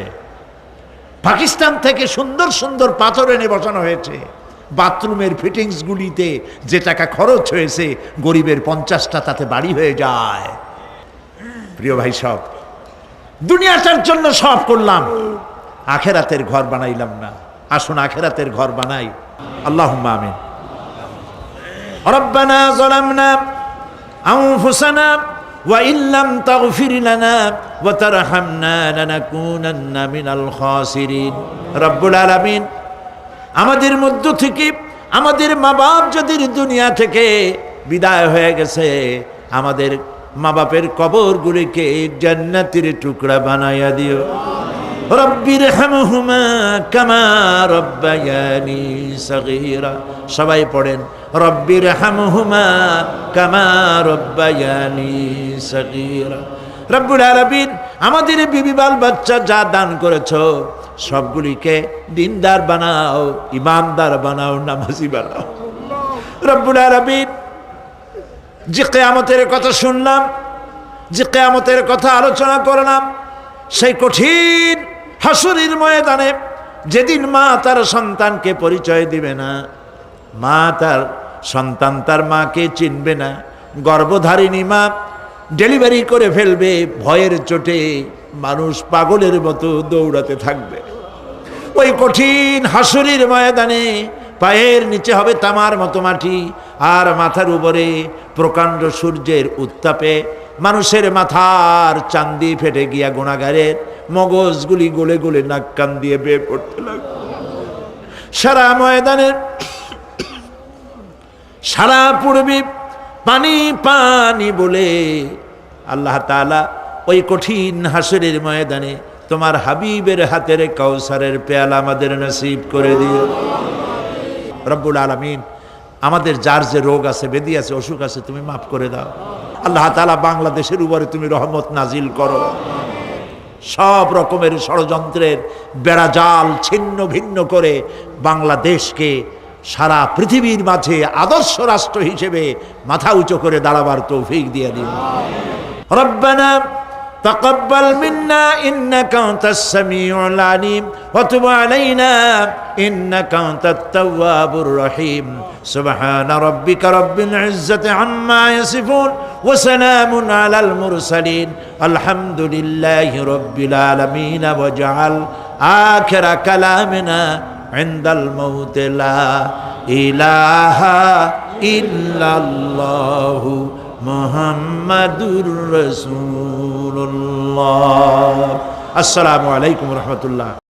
S1: পাকিস্তান থেকে সুন্দর সুন্দর পাথর এনে বসানো হয়েছে। বাথরুমের ফিটিংসগুলিতে যে টাকা খরচ হয়েছে, গরিবের 50টা তাতে বাড়ি হয়ে যায়। প্রিয় ভাই, সব দুনিয়াটার জন্য সব করলাম, আখেরাতের ঘর বানাইলাম না। আসুন আখেরাতের ঘর বানাই। আল্লাহুম্মা আমিন। রব্বানা যালামনা আনফুসানা ওয়া ইল্লাম তাগফির লানা ওয়া তারহামনা লানাকুনান্না মিনাল খাসিরিন। রব্বুল আলামিন, আমাদের মধ্য থেকে আমাদের মা বাপ যদি দুনিয়া থেকে বিদায় হয়ে গেছে, আমাদের মা বাপের কবরগুলিকে জান্নাতের টুকরা বানাইয়া দিও। রব্বিরহামহুমা কামা রব্বায়ানি সগীরা। সবাই পড়েন রব্বিরহামহুমা কামা রব্বায়ানি সগীরা। রব্বুল আলামিন আমাদের বিবি বাল বাচ্চা যা দান করেছো সবগুলিকে দিনদার বানাও, ইমানদার বানাও, নামাজি বানাও। রব্বুল আলামিন যে কিয়ামতের কথা শুনলাম, যে কিয়ামতের কথা আলোচনা করলাম, সেই কঠিন হাসরের ময়দানে যেদিন মা তার সন্তানকে পরিচয় দিবে না, মা তার সন্তান তার মাকে চিনবে না, গর্ভধারিণী মা ডেলিভারি করে ফেলবে, ভয়ের চোটে মানুষ পাগলের মতো দৌড়াতে থাকবে। ওই কঠিন হাসরের ময়দানে পায়ের নিচে হবে তামার মতো মাটি, আর মাথার উপরে প্রকাণ্ড সূর্যের উত্তাপে মানুষের মাথার চান্দি ফেটে গিয়া গুনাহগারের মগজগুলি গলে গলে নাক কান দিয়ে বেয়ে পড়তে লাগবে। সারা ময়দানের সারা পূর্বী পানি পানি বলে আল্লাহ তাআলা ওই কঠিন হাসরের ময়দানে তোমার হাবিবের হাতের কাউসারের পেয়ালা আমাদের নসিব করে দিও। রব্বুল আলামিন আমাদের যার যে রোগ আছে, ব্যাধি আছে, অসুখ আছে, তুমি মাফ করে দাও। আল্লাহ তাআলা বাংলাদেশের উপরে তুমি রহমত নাজিল করো। সব রকমের ষড়যন্ত্রের বেড়াজাল ছিন্ন ভিন্ন করে বাংলাদেশকে সারা পৃথিবীর মাঝে আদর্শ রাষ্ট্র হিসেবে মাথা উঁচু করে দাঁড়াবার তৌফিক দিয়ে দিও। রব্বানা تقبل منا إنك أنت السميع العليم وتب علينا إنك أنت التواب الرحيم سبحان ربك رب العزة عما يصفون وسلام على المرسلين الحمد لله رب العالمين واجعل آخر كلامنا عند الموت لا إله إلا الله মুহাম্মাদুর রাসূলুল্লাহ। আসসালামু আলাইকুম ওয়া রাহমাতুল্লাহ।